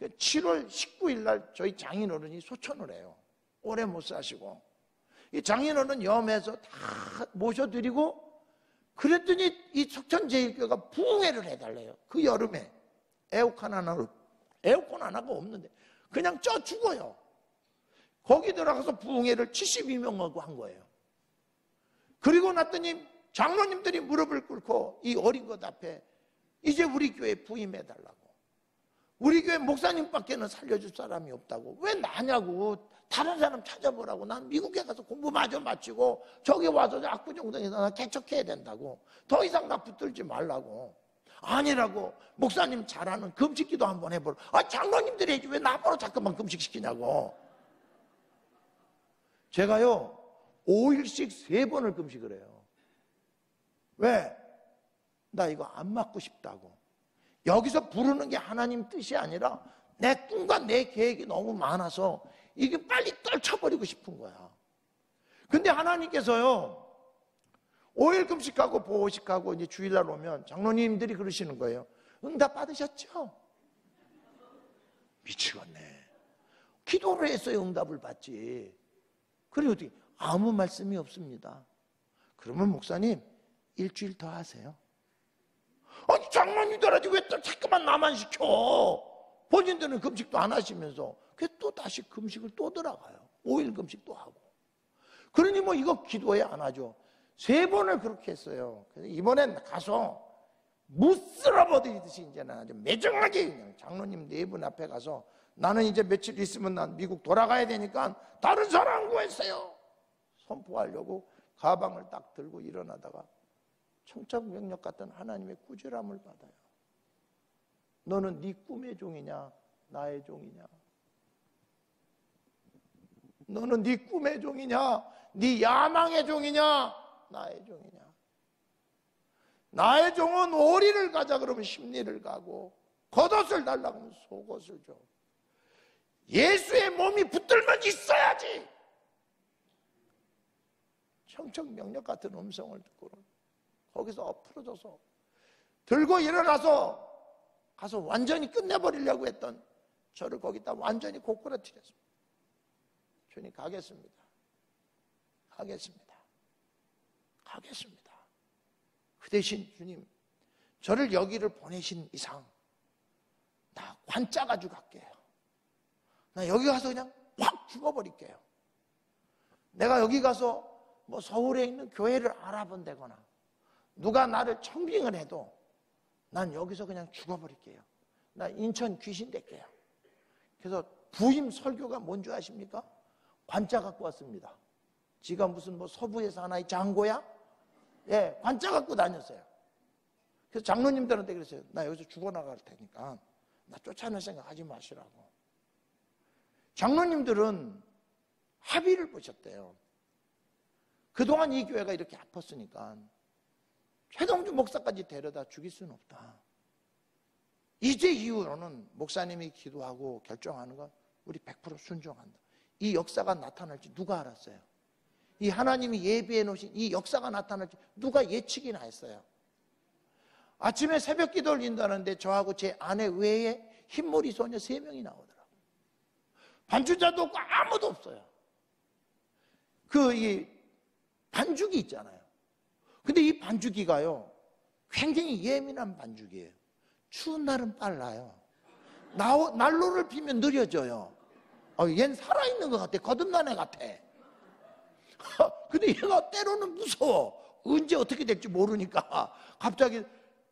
7월 19일 날 저희 장인어른이 소천을 해요. 오래 못 사시고. 이 장인어른 염해서 다 모셔드리고 그랬더니 이 속천제일교회가 부흥회를 해달래요. 그 여름에. 에어컨 하나가 없는데 그냥 쪄 죽어요. 거기 들어가서 부흥회를 72명하고 한 거예요. 그리고 났더니 장로님들이 무릎을 꿇고 이 어린 것 앞에 이제 우리 교회 부임해달라고. 우리 교회 목사님밖에는 살려줄 사람이 없다고. 왜 나냐고. 다른 사람 찾아보라고. 난 미국에 가서 공부 마저 마치고 저기 와서 압구정동에서 나 개척해야 된다고. 더 이상 나 붙들지 말라고. 아니라고. 목사님 잘하는 금식기도 한번 해보라. 장로님들이 해야지 왜 나보고 자꾸만 금식시키냐고. 제가요 5일씩 3번을 금식을 해요. 왜? 나 이거 안 맞고 싶다고. 여기서 부르는 게 하나님 뜻이 아니라 내 꿈과 내 계획이 너무 많아서 이게 빨리 떨쳐버리고 싶은 거야. 근데 하나님께서요 5일 금식하고 보호식하고 이제 주일날 오면 장로님들이 그러시는 거예요. 응답 받으셨죠? 미치겠네. 기도를 했어요. 응답을 받지. 그리고 어떻게 아무 말씀이 없습니다. 그러면 목사님 일주일 더 하세요. 아니 장로님들하지 왜 또 자꾸만 나만 시켜. 본인들은 금식도 안 하시면서 그래서 또 다시 금식을 또 들어가요. 5일 금식도 하고. 그러니 뭐 이거 기도해 안 하죠. 3번을 그렇게 했어요. 그래서 이번엔 가서 무쓸어버리듯이 이제는 아주 매정하게 그냥 장로님 4분 앞에 가서 나는 이제 며칠 있으면 난 미국 돌아가야 되니까 다른 사람 구했어요. 선포하려고 가방을 딱 들고 일어나다가 청천벽력 같은 하나님의 꾸지람을 받아요. 너는 네 꿈의 종이냐 나의 종이냐? 너는 네 꿈의 종이냐 네 야망의 종이냐 나의 종이냐? 나의 종은 오리를 가자 그러면 십리를 가고 겉옷을 달라 그러면 속옷을 줘. 예수의 몸이 붙들면 있어야지. 청천벽력 같은 음성을 듣고 거기서 엎어져서 들고 일어나서 가서 완전히 끝내버리려고 했던 저를 거기다 완전히 고꾸라뜨렸습니다. 주님 가겠습니다. 그 대신 주님 저를 여기를 보내신 이상 나 관짜 가지고 갈게요. 나 여기 가서 그냥 확 죽어버릴게요. 내가 여기 가서 뭐 서울에 있는 교회를 알아본다거나 누가 나를 청빙을 해도 난 여기서 그냥 죽어버릴게요. 나 인천 귀신 될게요. 그래서 부임 설교가 뭔지 아십니까? 관짜 갖고 왔습니다. 지가 무슨 뭐 서부에서 하나의 장고야? 예, 관짜 갖고 다녔어요. 그래서 장로님들한테 그랬어요. 나 여기서 죽어나갈 테니까 나 쫓아낼 생각 하지 마시라고. 장로님들은 합의를 보셨대요. 그동안 이 교회가 이렇게 아팠으니까 최동주 목사까지 데려다 죽일 수는 없다. 이제 이후로는 목사님이 기도하고 결정하는 건 우리 100% 순종한다. 이 역사가 나타날지 누가 알았어요? 이 하나님이 예비해 놓으신 이 역사가 나타날지 누가 예측이나 했어요? 아침에 새벽 기도를 인도하는데 저하고 제 아내 외에 흰머리 소녀 3명이 나오더라고요. 반주자도 없고 아무도 없어요. 이 반죽이 있잖아요. 근데 이 반죽이가요 굉장히 예민한 반죽이에요. 추운 날은 빨라요. 난로를 피면 느려져요. 얘는 살아있는 것 같아. 거듭난 애 같아. 근데 얘가 때로는 무서워. 언제 어떻게 될지 모르니까 갑자기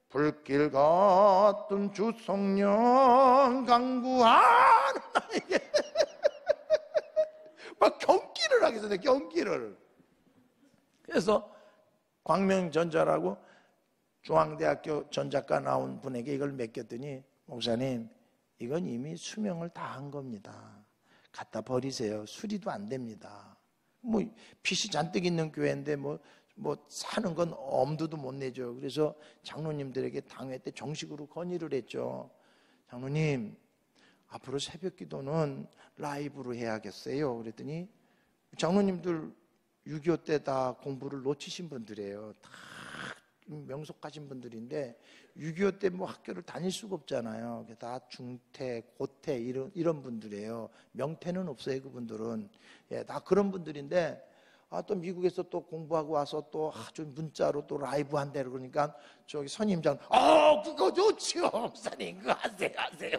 불길 같은 주 성령 강구하는 나에게 막 경기를 하게 되네. 경기를. 그래서 광명전자라고 중앙대학교 전작가 나온 분에게 이걸 맡겼더니 목사님 이건 이미 수명을 다 한 겁니다. 갖다 버리세요. 수리도 안 됩니다. 뭐 빚이 잔뜩 있는 교회인데 뭐 사는 건 엄두도 못 내죠. 그래서 장로님들에게 당회 때 정식으로 건의를 했죠. 장로님 앞으로 새벽 기도는 라이브로 해야겠어요. 그랬더니 장로님들 6.25 때 다 공부를 놓치신 분들이에요. 다 명석하신 분들인데 6.25 때 뭐 학교를 다닐 수가 없잖아요. 다 중퇴, 고퇴 이런 분들이에요. 명퇴는 없어요. 그분들은. 예, 다 그런 분들인데 또 미국에서 또 공부하고 와서 또 아주 문자로 또 라이브 한대 그러니까 저기 선임장 그거 좋지요. 목사님 그거 하세요.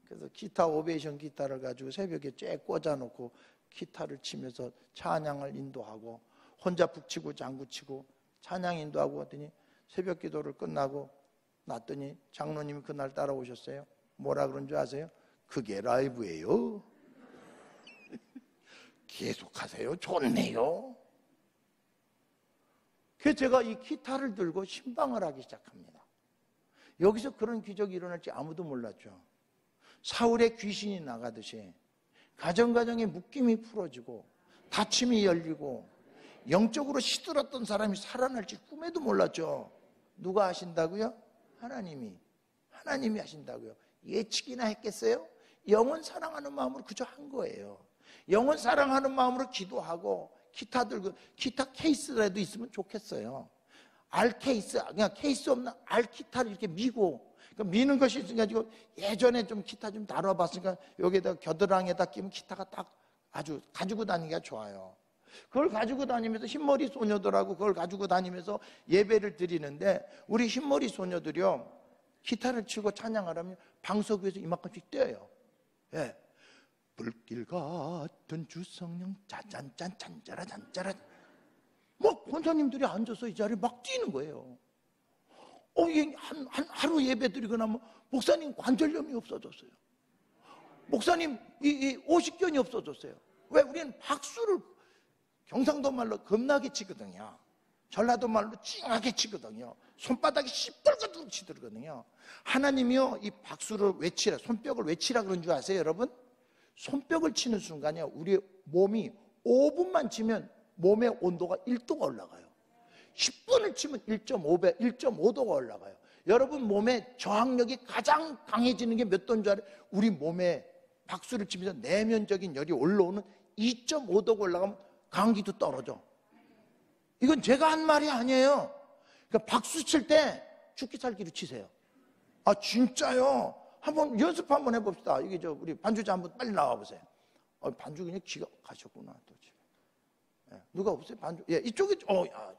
그래서 기타 오베이션 기타를 가지고 새벽에 쫙 꽂아놓고 기타를 치면서 찬양을 인도하고 혼자 북치고 장구치고 찬양 인도하고 왔더니 새벽 기도를 끝나고 났더니 장로님이 그날 따라오셨어요. 뭐라 그런 줄 아세요? 그게 라이브예요. 계속하세요. 좋네요. 그래서 제가 이 기타를 들고 신방을 하기 시작합니다. 여기서 그런 기적이 일어날지 아무도 몰랐죠. 사울의 귀신이 나가듯이 가정가정의 묶임이 풀어지고 다침이 열리고 영적으로 시들었던 사람이 살아날지 꿈에도 몰랐죠. 누가 하신다고요? 하나님이 하신다고요. 예측이나 했겠어요? 영혼 사랑하는 마음으로 그저 한 거예요. 영혼 사랑하는 마음으로 기도하고 기타 들고 기타 케이스라도 있으면 좋겠어요. 알 케이스, 그냥 케이스 없는 알 기타를 이렇게 미고 미는 것이 있어가지고 예전에 좀 기타 좀 다뤄봤으니까 여기에다 겨드랑이에다 끼면 기타가 딱 아주 가지고 다니기가 좋아요. 그걸 가지고 다니면서 흰머리 소녀들하고 그걸 가지고 다니면서 예배를 드리는데 우리 흰머리 소녀들이요 기타를 치고 찬양을 하면 방석 위에서 이만큼씩 뛰어요. 예. 불길 같은 주성령 짜잔짠 잔짜라 잔짜라 뭐 권사님들이 앉아서 이 자리에 막 뛰는 거예요. 하루 예배 드리고 나면 목사님 관절염이 없어졌어요. 목사님 이 오십견이 없어졌어요. 왜? 우리는 박수를 경상도 말로 겁나게 치거든요. 전라도 말로 찡하게 치거든요. 손바닥이 시뻘겋게 치거든요. 하나님이요, 이 박수를 외치라, 손뼉을 외치라 그런 줄 아세요, 여러분? 손뼉을 치는 순간이요, 우리 몸이 5분만 치면 몸의 온도가 1도가 올라가요. 10분을 치면 1.5배, 1.5도가 올라가요. 여러분 몸의 저항력이 가장 강해지는 게 몇 도인 줄 알아요? 우리 몸에 박수를 치면서 내면적인 열이 올라오는 2.5도가 올라가면 감기도 떨어져. 이건 제가 한 말이 아니에요. 그러니까 박수 칠 때 죽기 살기로 치세요. 아, 진짜요? 한번 연습 한번 해봅시다. 이게 우리 반주자 한번 빨리 나와보세요. 반주 그냥 기가 가셨구나, 또 집에. 예, 누가 없어요? 반주. 예, 이쪽에, 야.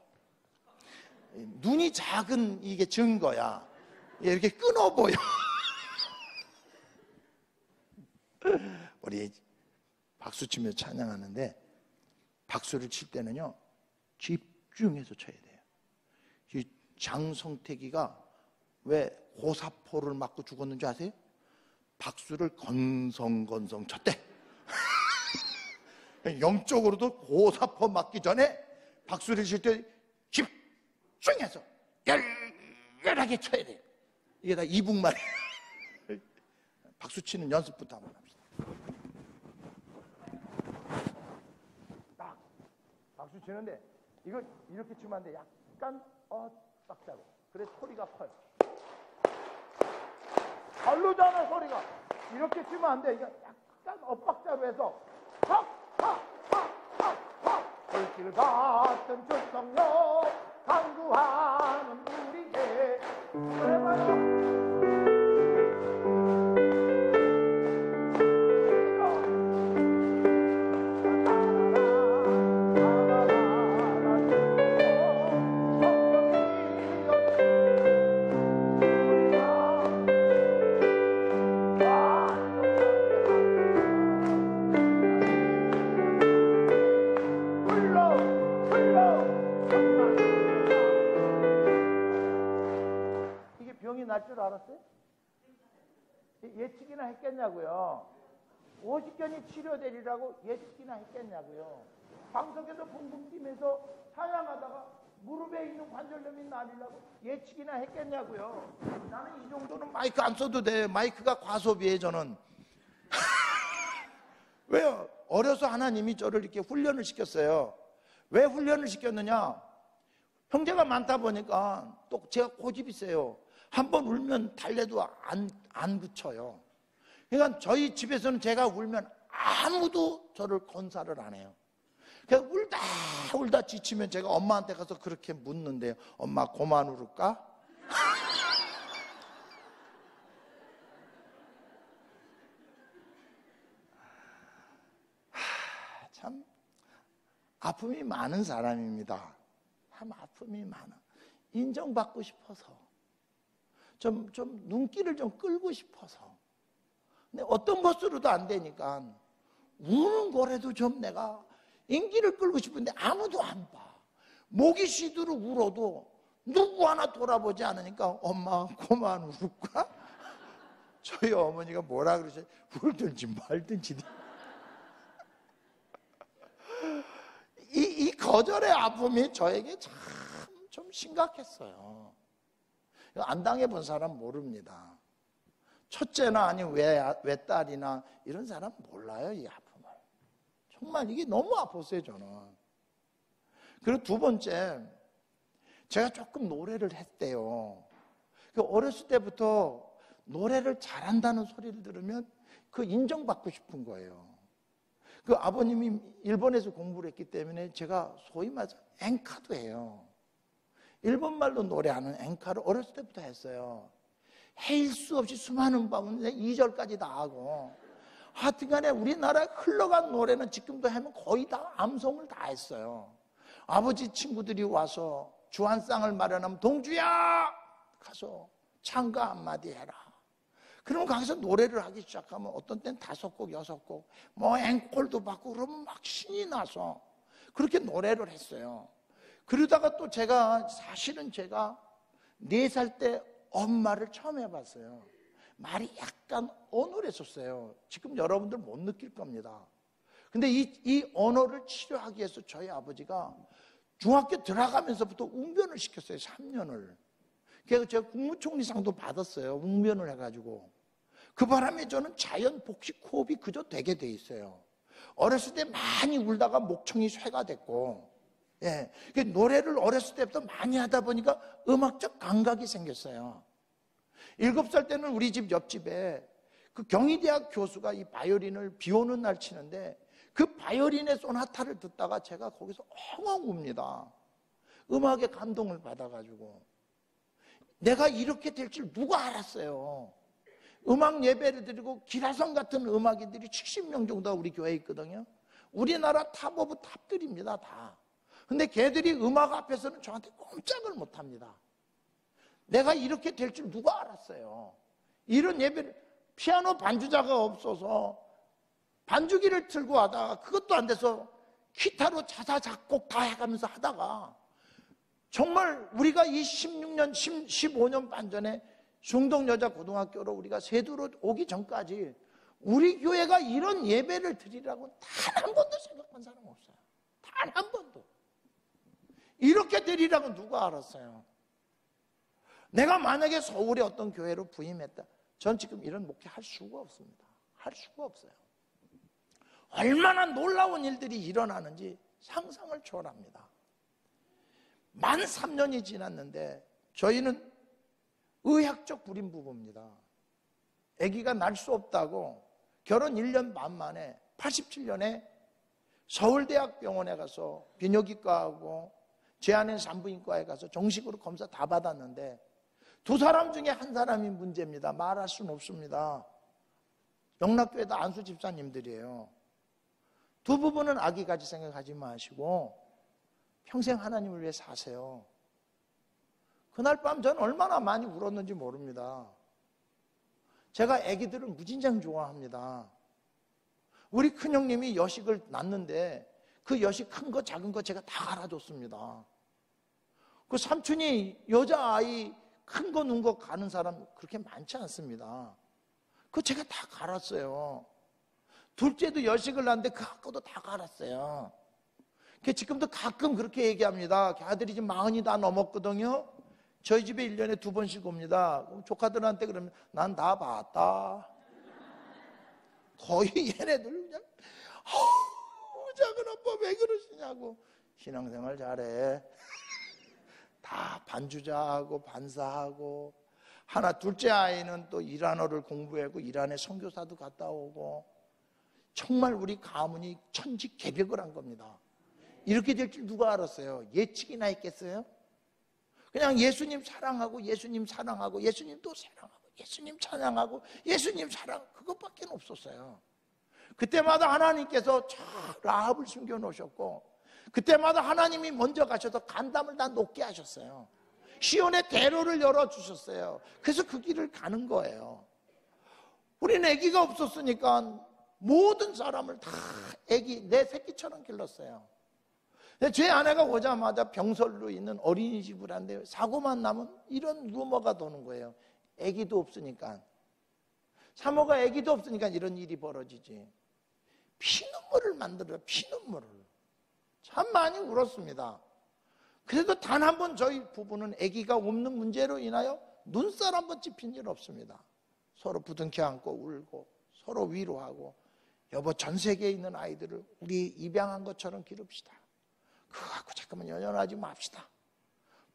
눈이 작은 이게 증거야. 예, 이렇게 끊어 보여. 우리 박수 치며 찬양하는데, 박수를 칠 때는요, 집중해서 쳐야 돼요. 이 장성택이가 왜 고사포를 맞고 죽었는지 아세요? 박수를 건성건성 쳤대. 영적으로도 고사포 맞기 전에 박수를 칠 때 집중해서 열렬하게 쳐야 돼요. 이게 다 이북말이에요. 박수 치는 연습부터 한번 합시다. 딱 박수 치는데 이거 이렇게 치면 안 돼. 약간 엇박자로. 그래 소리가 커요. 다르잖아 소리가. 이렇게 치면 안 돼. 이거 약간 엇박자로 해서 불길 같은 출석력 강구하는 우리의 해봐요. 날 줄 알았어요? 예측이나 했겠냐고요. 50견이 치료되리라고 예측이나 했겠냐고요. 방석에서 붕붕 뛰면서 찬양하다가 무릎에 있는 관절염이 나리라고 예측이나 했겠냐고요. 나는 이 정도는 마이크 안 써도 돼. 마이크가 과소비해 저는. 왜요? 어려서 하나님이 저를 이렇게 훈련을 시켰어요. 왜 훈련을 시켰느냐? 형제가 많다 보니까 또 제가 고집이 세요. 한번 울면 달래도 안 그쳐요. 그러니까 저희 집에서는 제가 울면 아무도 저를 건사를 안 해요. 그냥 울다 지치면 제가 엄마한테 가서 그렇게 묻는데요. 엄마 그만 울을까? 참 아픔이 많은 사람입니다. 참 아픔이 많아. 인정받고 싶어서. 좀 눈길을 좀 끌고 싶어서. 근데 어떤 것으로도 안 되니까 우는 거라도 좀 내가 인기를 끌고 싶은데 아무도 안 봐. 목이 쉬도록 울어도 누구 하나 돌아보지 않으니까 엄마 그만 울까? 저희 어머니가 뭐라 그러셔? 울든지 말든지. 이 거절의 아픔이 저에게 참 좀 심각했어요. 안 당해본 사람 모릅니다. 첫째나 아니면 외딸이나 이런 사람 몰라요, 이 아픔을. 정말 이게 너무 아팠어요, 저는. 그리고 두 번째, 제가 조금 노래를 했대요. 어렸을 때부터 노래를 잘한다는 소리를 들으면 그 인정받고 싶은 거예요. 그 아버님이 일본에서 공부를 했기 때문에 제가 소위 말해서 앵카도 해요. 일본말로 노래하는 앵카를 어렸을 때부터 했어요. 헤일 수 없이 수많은 밤은 2절까지 다 하고, 하여튼간에 우리나라에 흘러간 노래는 지금도 하면 거의 다 암송을 다 했어요. 아버지 친구들이 와서 주한상을 마련하면 동주야! 가서 창가 한마디 해라. 그러면 거기서 노래를 하기 시작하면 어떤 때는 5곡, 6곡, 뭐 앵콜도 받고 그러면 막 신이 나서 그렇게 노래를 했어요. 그러다가 또 사실은 제가 4살 때 엄마를 처음 해봤어요. 말이 약간 어눌했었어요. 지금 여러분들 못 느낄 겁니다. 근데 이 언어를 치료하기 위해서 저희 아버지가 중학교 들어가면서부터 웅변을 시켰어요. 3년을. 그래서 제가 국무총리상도 받았어요. 웅변을 해가지고. 그 바람에 저는 자연 복식 호흡이 그저 되게 돼 있어요. 어렸을 때 많이 울다가 목청이 쇠가 됐고, 예, 노래를 어렸을 때부터 많이 하다 보니까 음악적 감각이 생겼어요. 7살 때는 우리 집 옆집에 그 경희대학 교수가 이 바이올린을 비 오는 날 치는데 그 바이올린의 소나타를 듣다가 제가 거기서 엉엉 웁니다. 음악에 감동을 받아가지고. 내가 이렇게 될 줄 누가 알았어요. 음악 예배를 드리고 기라성 같은 음악인들이 70명 정도가 우리 교회에 있거든요. 우리나라 탑 오브 탑들입니다, 다. 근데 걔들이 음악 앞에서는 저한테 꼼짝을 못합니다. 내가 이렇게 될 줄 누가 알았어요. 이런 예배를, 피아노 반주자가 없어서 반주기를 틀고 하다가 그것도 안 돼서 기타로 자사 작곡 다 해가면서 하다가 정말 우리가 이 16년, 15년 반 전에 중동여자고등학교로 우리가 세두로 오기 전까지 우리 교회가 이런 예배를 드리라고 단 한 번도 생각한 사람 없어요. 단 한 번도. 이렇게 드리라고 누가 알았어요. 내가 만약에 서울의 어떤 교회로 부임했다, 전 지금 이런 목회 할 수가 없습니다. 할 수가 없어요. 얼마나 놀라운 일들이 일어나는지 상상을 초월합니다. 만 3년이 지났는데 저희는 의학적 불임 부부입니다. 아기가 날 수 없다고 결혼 1년 반 만에 87년에 서울대학병원에 가서 비뇨기과하고 제 아내 산부인과에 가서 정식으로 검사 다 받았는데 두 사람 중에 한 사람이 문제입니다. 말할 수는 없습니다. 영락교회도 안수 집사님들이에요. 두 부부는 아기까지 생각하지 마시고 평생 하나님을 위해 사세요. 그날 밤 저는 얼마나 많이 울었는지 모릅니다. 제가 아기들을 무진장 좋아합니다. 우리 큰형님이 여식을 낳는데 그 여식 큰 거 작은 거 제가 다 갈아줬습니다. 그 삼촌이 여자아이 큰 거 눈 거 가는 사람 그렇게 많지 않습니다. 그거 제가 다 갈았어요. 둘째도 여식을 낳는데 그 아까도 다 갈았어요. 지금도 가끔 그렇게 얘기합니다. 아들이 지금 40이 다 넘었거든요. 저희 집에 1년에 2번씩 옵니다. 그럼 조카들한테 그러면 난 다 봤다. 거의 얘네들 그냥 작은 아빠 왜 그러시냐고. 신앙생활 잘해. 다 반주자하고 반사하고. 하나 둘째 아이는 또 이란어를 공부하고 이란에 선교사도 갔다 오고. 정말 우리 가문이 천지개벽을 한 겁니다. 이렇게 될 줄 누가 알았어요? 예측이나 했겠어요? 그냥 예수님 사랑하고 예수님 사랑하고 예수님 또 사랑하고 예수님 찬양하고 예수님 사랑, 그것밖에 없었어요. 그때마다 하나님께서 저 라합을 숨겨놓으셨고 그때마다 하나님이 먼저 가셔서 간담을 다 녹게 하셨어요. 시온의 대로를 열어주셨어요. 그래서 그 길을 가는 거예요. 우리는 아기가 없었으니까 모든 사람을 다 아기, 내 새끼처럼 길렀어요. 제 아내가 오자마자 병설로 있는 어린이집을 한대요. 사고만 나면 이런 루머가 도는 거예요. 아기도 없으니까. 사모가 아기도 없으니까 이런 일이 벌어지지. 피눈물을 만들어요. 피눈물을. 참 많이 울었습니다. 그래도 단 한 번 저희 부부는 아기가 없는 문제로 인하여 눈살 한 번 찝힌 일 없습니다. 서로 부둥켜 안고 울고 서로 위로하고, 여보 전 세계에 있는 아이들을 우리 입양한 것처럼 기릅시다. 그거 갖고 잠깐만 연연하지 맙시다.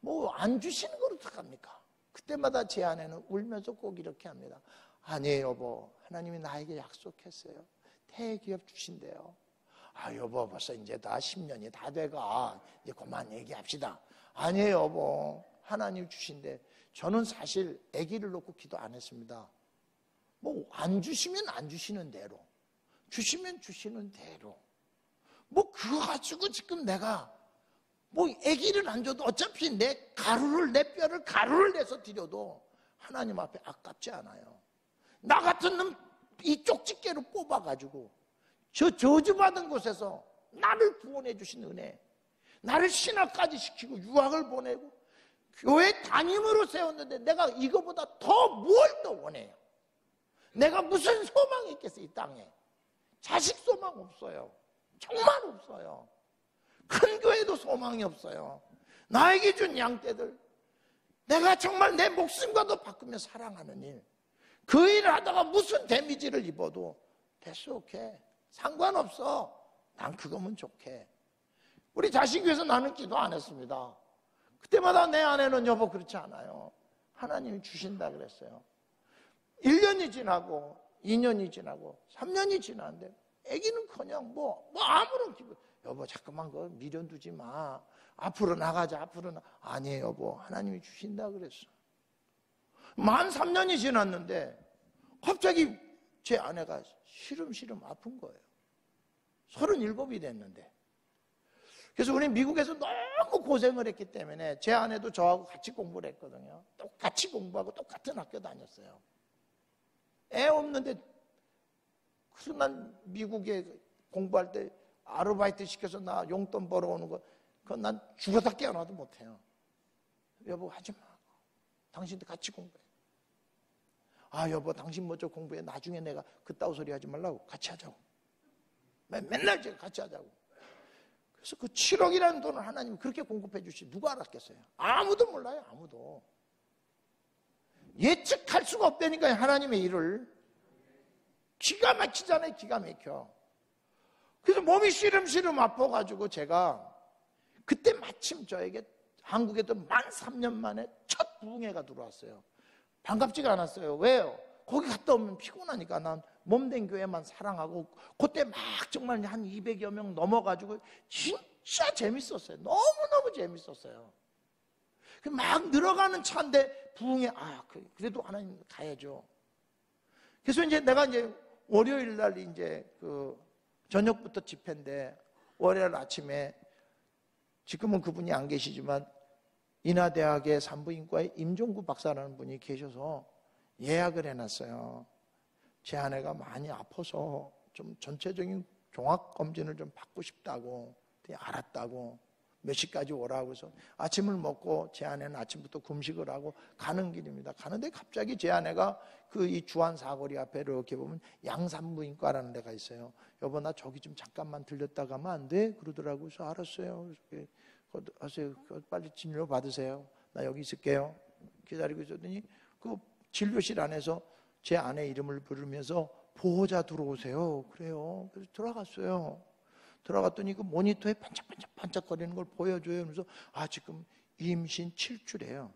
뭐 안 주시는 걸 어떡합니까? 그때마다 제 아내는 울면서 꼭 이렇게 합니다. 아니에요 여보, 하나님이 나에게 약속했어요. 대기업 주신대요. 아 여보 벌써 이제 다 10년이 다 돼가, 이제 그만 얘기합시다. 아니에요 여보, 하나님 주신대. 저는 사실 아기를 놓고 기도 안 했습니다. 뭐 안 주시면 안 주시는 대로, 주시면 주시는 대로, 뭐 그거 가지고 지금 내가 뭐 아기를 안 줘도 어차피 내 가루를, 내 뼈를 가루를 내서 드려도 하나님 앞에 아깝지 않아요. 나 같은 놈 이 쪽집게로 뽑아가지고 저 저주받은 곳에서 나를 구원해 주신 은혜, 나를 신학까지 시키고 유학을 보내고 교회 담임으로 세웠는데 내가 이거보다 더 뭘 더 원해요? 내가 무슨 소망이 있겠어요? 이 땅에 자식 소망 없어요. 정말 없어요. 큰 교회도 소망이 없어요. 나에게 준 양떼들, 내가 정말 내 목숨과도 바꾸며 사랑하는 일, 그 일을 하다가 무슨 데미지를 입어도 됐어, 오케이. 상관없어. 난 그거면 좋게. 우리 자식 위해서 나는 기도 안 했습니다. 그때마다 내 아내는 여보 그렇지 않아요. 하나님이 주신다 그랬어요. 1년이 지나고 2년이 지나고 3년이 지났는데 애기는커녕 뭐 아무런 기분. 여보 잠깐만 그거 미련 두지 마. 앞으로 나가자. 앞으로 아니에요 여보. 하나님이 주신다 그랬어. 만 3년이 지났는데 갑자기 제 아내가 시름시름 아픈 거예요. 37이 됐는데. 그래서 우리 미국에서 너무 고생을 했기 때문에 제 아내도 저하고 같이 공부를 했거든요. 똑같이 공부하고 똑같은 학교 다녔어요. 애 없는데 그래서 난 미국에 공부할 때 아르바이트 시켜서 나 용돈 벌어오는 거 그건 난 죽어다 깨어나도 못해요. 여보 하지 마. 당신도 같이 공부해. 아 여보 당신 먼저 공부해. 나중에 내가 그따위 소리 하지 말라고 같이 하자고. 맨날 제가 같이 하자고. 그래서 그 7억이라는 돈을 하나님이 그렇게 공급해 주시 누가 알았겠어요? 아무도 몰라요. 아무도. 예측할 수가 없다니까요. 하나님의 일을. 기가 막히잖아요. 기가 막혀. 그래서 몸이 시름시름 아파가지고 제가 그때 마침 저에게 한국에도 만 3년 만에 첫 부흥회가 들어왔어요. 반갑지가 않았어요. 왜요? 거기 갔다 오면 피곤하니까 난 몸된 교회만 사랑하고 그때 막 정말 한 200여 명 넘어가지고 진짜 재밌었어요. 너무너무 재밌었어요. 막 늘어가는 차인데 부흥회 그래도 하나님 가야죠. 그래서 이제 내가 이제 월요일 날 이제 그 저녁부터 집회인데 월요일 아침에 지금은 그분이 안 계시지만 인하대학의 산부인과의 임종구 박사라는 분이 계셔서 예약을 해놨어요. 제 아내가 많이 아파서 좀 전체적인 종합검진을 좀 받고 싶다고 알았다고 몇 시까지 오라고 해서 아침을 먹고 제 아내는 아침부터 금식을 하고 가는 길입니다. 가는데 갑자기 제 아내가 그 이 주안 사거리 앞에 이렇게 보면 양산부인과라는 데가 있어요. 여보 나 저기 좀 잠깐만 들렸다 가면 안 돼? 그러더라고요. 그래서 알았어요. 하세요. 빨리 진료 받으세요. 나 여기 있을게요. 기다리고 있었더니 그 진료실 안에서 제 아내 이름을 부르면서 보호자 들어오세요. 그래요. 그래서 들어갔어요. 들어갔더니 그 모니터에 반짝반짝거리는 걸 보여줘요. 그래서 지금 임신 7주래요.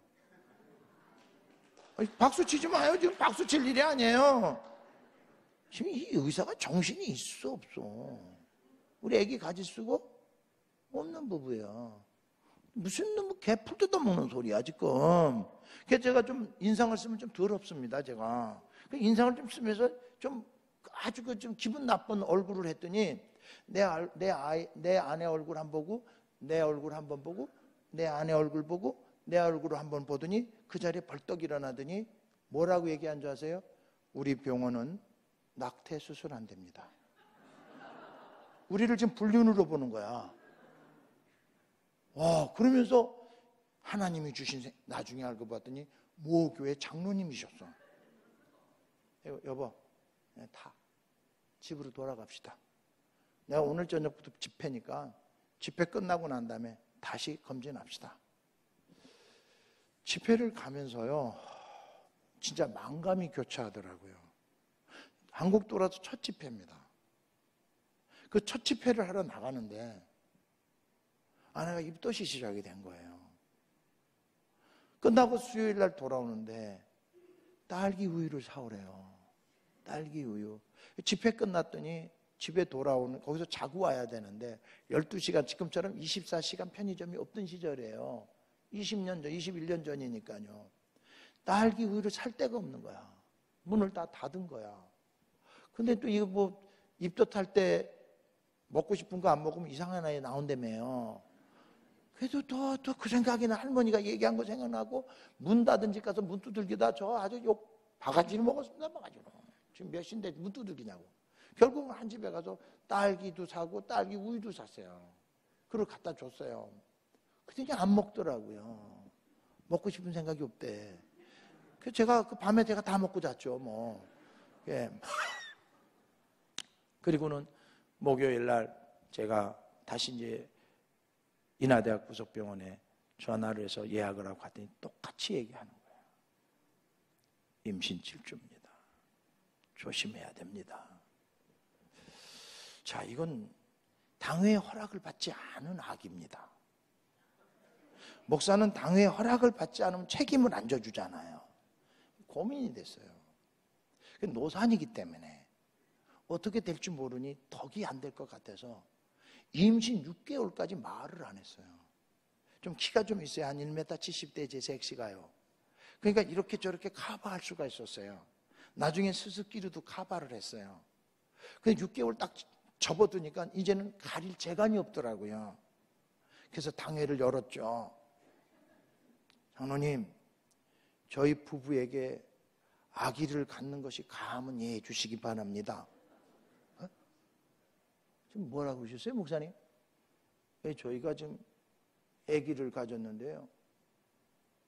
박수 치지 마요. 지금 박수 칠 일이 아니에요. 지금 이 의사가 정신이 있어 없어. 우리 애기 가지 쓰고 없는 부부예요. 무슨 뭐 개풀 뜯어먹는 소리야 지금. 그래서 제가 좀 인상을 쓰면 좀 더럽습니다. 제가 인상을 좀 쓰면서 좀 아주 좀 기분 나쁜 얼굴을 했더니 내 아내 얼굴 한 번 보고 내 얼굴 한 번 보고 내 아내 얼굴 보고 내 얼굴을 한 번 보더니 그 자리에 벌떡 일어나더니 뭐라고 얘기한 줄 아세요? 우리 병원은 낙태 수술 안 됩니다. 우리를 지금 불륜으로 보는 거야. 와, 그러면서 하나님이 주신 나중에 알고 봤더니 모교회 장로님이셨어. 여보, 다 집으로 돌아갑시다. 내가 오늘 저녁부터 집회니까 집회 끝나고 난 다음에 다시 검진합시다. 집회를 가면서요, 진짜 만감이 교차하더라고요. 한국 돌아서 첫 집회입니다. 그 첫 집회를 하러 나가는데 아내가 입덧이 시작이 된 거예요. 끝나고 수요일 날 돌아오는데 딸기 우유를 사오래요. 딸기 우유. 집회 끝났더니 집에 돌아오는, 거기서 자고 와야 되는데 12시간, 지금처럼 24시간 편의점이 없던 시절이에요. 20년 전, 21년 전이니까요. 딸기 우유를 살 데가 없는 거야. 문을 다 닫은 거야. 근데 또 이거 뭐 입덧할 때 먹고 싶은 거 안 먹으면 이상한 아이 나온다며요. 그래도 또 그 생각이나 할머니가 얘기한 거 생각나고 문 닫은 집 가서 문 두들기다 저 아주 욕 바가지를 먹었습니다. 바가지로. 지금 몇 시인데 문 두들기냐고. 결국은 한 집에 가서 딸기도 사고 딸기 우유도 샀어요. 그걸 갖다 줬어요. 그랬더니 안 먹더라고요. 먹고 싶은 생각이 없대. 그래서 제가 그 밤에 제가 다 먹고 잤죠. 뭐. 예. 그리고는 목요일 날 제가 다시 이제 인하대학 부속병원에 전화를 해서 예약을 하고 갔더니 똑같이 얘기하는 거예요. 임신 7주입니다. 조심해야 됩니다. 자, 이건 당회의 허락을 받지 않은 악입니다. 목사는 당회의 허락을 받지 않으면 책임을 안 져주잖아요. 고민이 됐어요. 노산이기 때문에 어떻게 될지 모르니 덕이 안 될 것 같아서 임신 6개월까지 말을 안 했어요. 좀 키가 좀 있어요. 한 1m 70대 제 섹시가요. 그러니까 이렇게 저렇게 커버할 수가 있었어요. 나중에 스스키로도 커버를 했어요. 근데 6개월 딱 접어두니까 이제는 가릴 재간이 없더라고요. 그래서 당회를 열었죠. 장로님, 저희 부부에게 아기를 갖는 것이 가함은 예해 주시기 바랍니다. 지금 뭐라고 그러셨어요, 목사님? 저희가 지금 아기를 가졌는데요.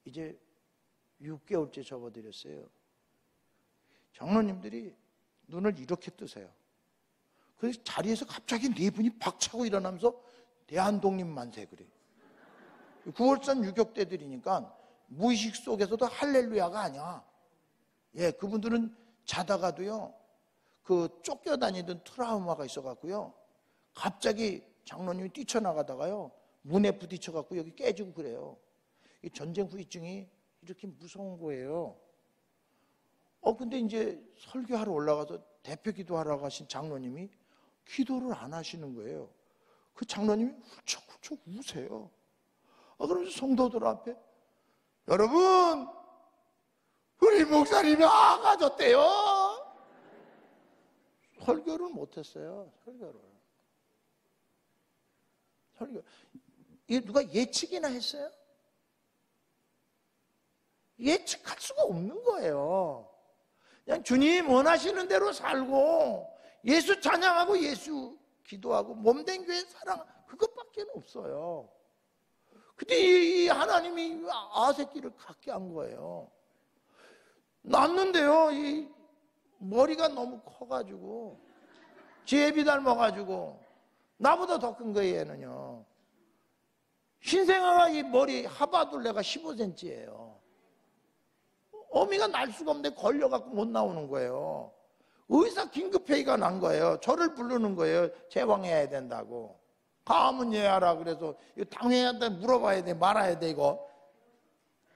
이제 6개월째 접어드렸어요. 장로님들이 눈을 이렇게 뜨세요. 그래서 자리에서 갑자기 네 분이 박차고 일어나면서 대한독립 만세 그래. 9월산 유격대들이니까 무의식 속에서도 할렐루야가 아니야. 예, 그분들은 자다가도요, 쫓겨다니던 트라우마가 있어갖고요, 갑자기 장로님이 뛰쳐나가다가요, 문에 부딪혀갖고 여기 깨지고 그래요. 이 전쟁 후유증이 이렇게 무서운 거예요. 근데 이제 설교하러 올라가서 대표 기도하러 가신 장로님이 기도를 안 하시는 거예요. 그 장로님이 훌쩍훌쩍 우세요. 그러면서 성도들 앞에, 여러분, 우리 목사님이 아가졌대요. 설교를 못했어요. 설교. 이게 누가 예측이나 했어요? 예측할 수가 없는 거예요. 그냥 주님 원하시는 대로 살고 예수 찬양하고 예수 기도하고 몸된 교회 사랑, 그것밖에 없어요. 근데 이 하나님이 아새끼를 갖게 한 거예요. 낳는데요, 이 머리가 너무 커가지고 제비 닮아가지고 나보다 더 큰 거예요. 얘는요, 신생아가 이 머리 하바둘레가 15cm예요. 어미가 날 수가 없는데 걸려갖고 못 나오는 거예요. 의사 긴급회의가 난 거예요. 저를 부르는 거예요. 제왕해야 된다고. 가면 예하라 그래서 이거 당해야 돼, 물어봐야 돼, 말아야 돼. 이거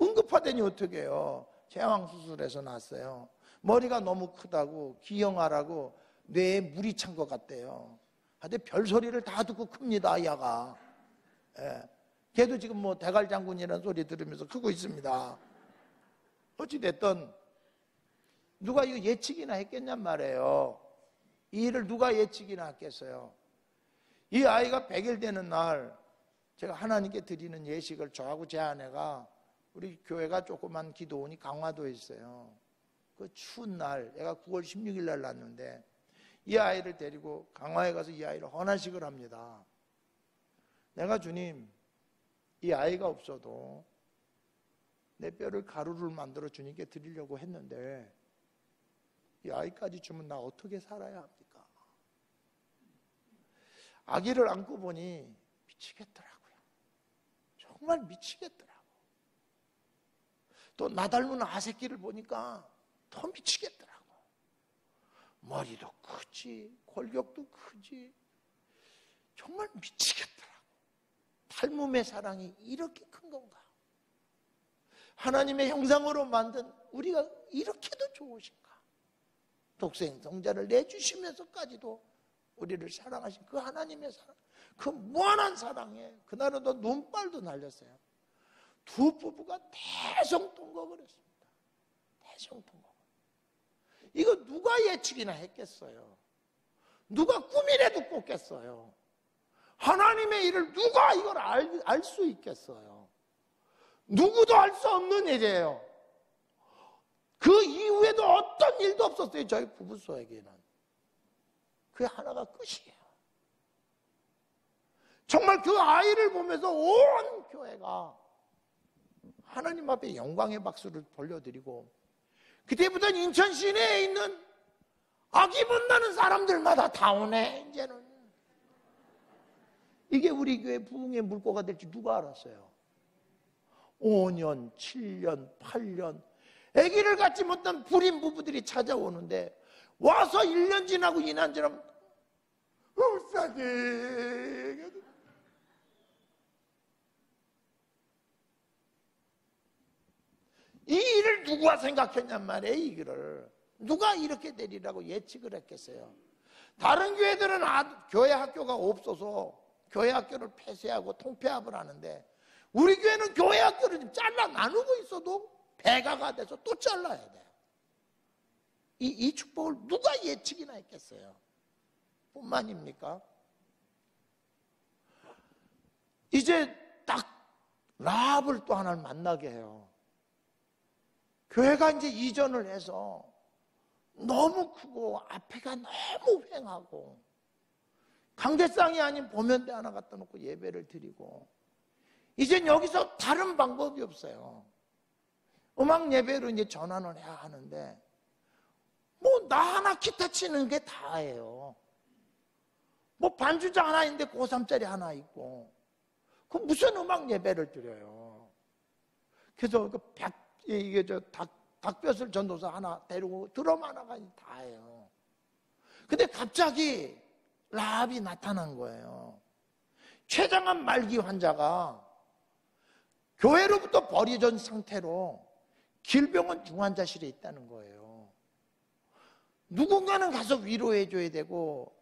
응급하더니 어떻게 해요. 제왕 수술해서 났어요. 머리가 너무 크다고 기형아라고 뇌에 물이 찬 것 같대요. 근데 별소리를 다 듣고 큽니다, 아이가. 예. 걔도 지금 뭐 대갈장군이라는 소리 들으면서 크고 있습니다. 어찌됐든 누가 이거 예측이나 했겠냔 말이에요. 이 일을 누가 예측이나 했겠어요. 이 아이가 100일 되는 날 제가 하나님께 드리는 예식을 저하고 제 아내가, 우리 교회가 조그만 기도원이 강화도에 있어요. 그 추운 날, 애가 9월 16일 날 낳았는데 이 아이를 데리고 강화에 가서 이 아이를 헌화식을 합니다. 내가 주님, 이 아이가 없어도 내 뼈를 가루를 만들어 주님께 드리려고 했는데 이 아이까지 주면 나 어떻게 살아야 합니까? 아기를 안고 보니 미치겠더라고요. 정말 미치겠더라고. 또 나 닮은 아새끼를 보니까 더 미치겠더라고. 머리도 크지, 골격도 크지. 정말 미치겠더라고. 닮음의 사랑이 이렇게 큰 건가? 하나님의 형상으로 만든 우리가 이렇게도 좋으신가? 독생 성자를 내주시면서까지도 우리를 사랑하신 그 하나님의 사랑, 그 무한한 사랑에 그날은 또 눈발도 날렸어요. 두 부부가 대성통곡을 했습니다. 대성통곡. 이거 누가 예측이나 했겠어요? 누가 꿈이라도 꿨겠어요? 하나님의 일을 누가 이걸 알 수 있겠어요? 누구도 알 수 없는 일이에요. 그 이후에도 어떤 일도 없었어요. 저희 부부소에게는. 그게 하나가 끝이에요. 정말 그 아이를 보면서 온 교회가 하나님 앞에 영광의 박수를 돌려드리고, 그때부터는 인천 시내에 있는 아기 본다는 사람들마다 다 오네. 이제는 이게 우리 교회 부흥의 물꼬가 될지 누가 알았어요? 5년, 7년, 8년 아기를 갖지 못한 불임 부부들이 찾아오는데 와서 1년 지나고 2년 지나면 불쌍해. 이 일을 누가 생각했냔 말이에요. 이 일을 누가 이렇게 되리라고 예측을 했겠어요? 다른 교회들은 교회 학교가 없어서 교회 학교를 폐쇄하고 통폐합을 하는데 우리 교회는 교회 학교를 지금 잘라 나누고 있어도 배가가 돼서 또 잘라야 돼요. 이 축복을 누가 예측이나 했겠어요? 뿐만입니까? 이제 딱 라합을 또 하나를 만나게 해요. 교회가 이제 이전을 해서 너무 크고 앞에가 너무 휑하고 강대상이 아닌 보면대 하나 갖다 놓고 예배를 드리고 이젠 여기서 다른 방법이 없어요. 음악 예배로 이제 전환을 해야 하는데 뭐 나 하나 기타 치는 게 다예요. 뭐 반주자 하나 있는데 고3짜리 하나 있고 그 무슨 음악 예배를 드려요. 그래서 이게 닭뼈슬 전도사 하나 데리고 드럼 하나가 다예요. 근데 갑자기 라합이 나타난 거예요. 췌장암 말기 환자가 교회로부터 버려진 상태로 길병원 중환자실에 있다는 거예요. 누군가는 가서 위로해 줘야 되고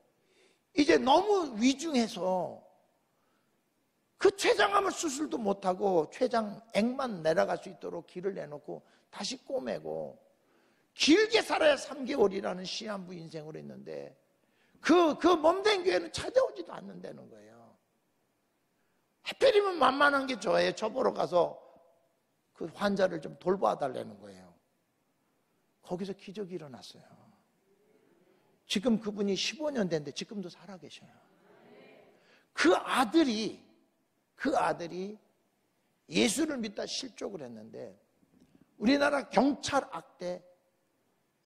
이제 너무 위중해서 그 췌장암을 수술도 못하고 췌장액만 내려갈 수 있도록 길을 내놓고 다시 꼬매고 길게 살아야 3개월이라는 시한부 인생으로 했는데 그 몸된 교회는 찾아오지도 않는다는 거예요. 하필이면 만만한 게 저예요. 저 보러 가서 그 환자를 좀 돌봐 달라는 거예요. 거기서 기적이 일어났어요. 지금 그분이 15년 됐는데 지금도 살아계셔요. 그 아들이 예수를 믿다 실족을 했는데 우리나라 경찰 악대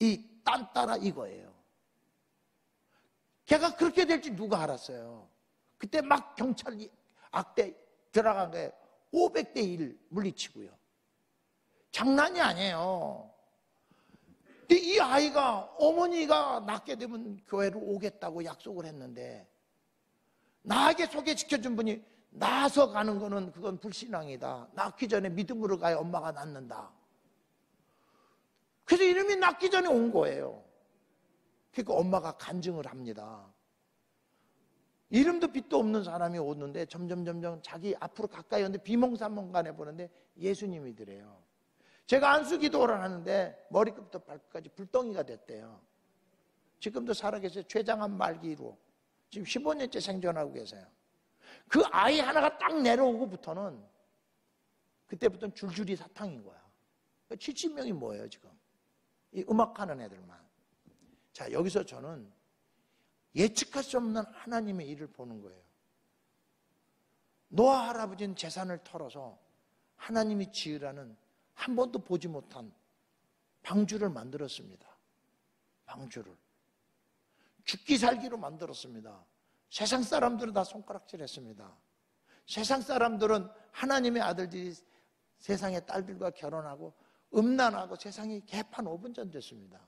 이 딴따라 이거예요. 걔가 그렇게 될지 누가 알았어요? 그때 막 경찰 악대 들어간 게 500대 1 물리치고요. 장난이 아니에요. 근데 이 아이가 어머니가 낳게 되면 교회로 오겠다고 약속을 했는데 나에게 소개시켜준 분이 낳아서 가는 거는 그건 불신앙이다. 낳기 전에 믿음으로 가야 엄마가 낳는다. 그래서 이름이 낳기 전에 온 거예요. 그러니까 엄마가 간증을 합니다. 이름도 빛도 없는 사람이 오는데 점점 자기 앞으로 가까이 오는데 비몽사몽간에 보는데 예수님이더래요. 제가 안수기도를 하는데 머리끝부터 발끝까지 불덩이가 됐대요. 지금도 살아계세요. 췌장암 말기로 지금 15년째 생존하고 계세요. 그 아이 하나가 딱 내려오고부터는 그때부터는 줄줄이 사탕인 거야. 70명이 뭐예요 지금 이 음악하는 애들만. 자, 여기서 저는 예측할 수 없는 하나님의 일을 보는 거예요. 노아 할아버지는 재산을 털어서 하나님이 지으라는 한 번도 보지 못한 방주를 만들었습니다. 방주를 죽기 살기로 만들었습니다. 세상 사람들은 다 손가락질했습니다. 세상 사람들은 하나님의 아들들이 세상의 딸들과 결혼하고 음란하고 세상이 개판 5분 전 됐습니다.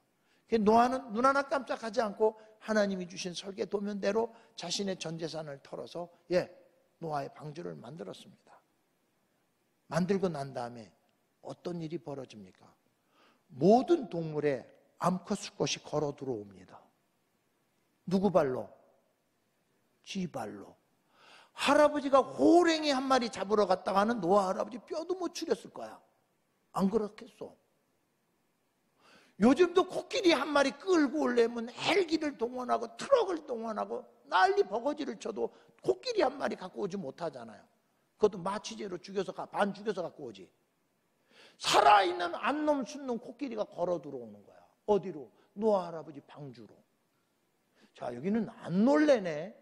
노아는 눈 하나 깜짝하지 않고 하나님이 주신 설계 도면대로 자신의 전 재산을 털어서 노아의 방주를 만들었습니다. 만들고 난 다음에 어떤 일이 벌어집니까? 모든 동물의 암컷 수컷이 걸어 들어옵니다. 누구 발로? 쥐 발로. 할아버지가 호랭이 한 마리 잡으러 갔다가는 노아 할아버지 뼈도 못 추렸을 거야. 안 그렇겠어? 요즘도 코끼리 한 마리 끌고 오려면 헬기를 동원하고 트럭을 동원하고 난리 버거지를 쳐도 코끼리 한 마리 갖고 오지 못하잖아요. 그것도 마취제로 죽여서 반 죽여서 갖고 오지. 살아있는 안놈 순놈 코끼리가 걸어 들어오는 거야. 어디로? 노아 할아버지 방주로. 자, 여기는 안 놀래네.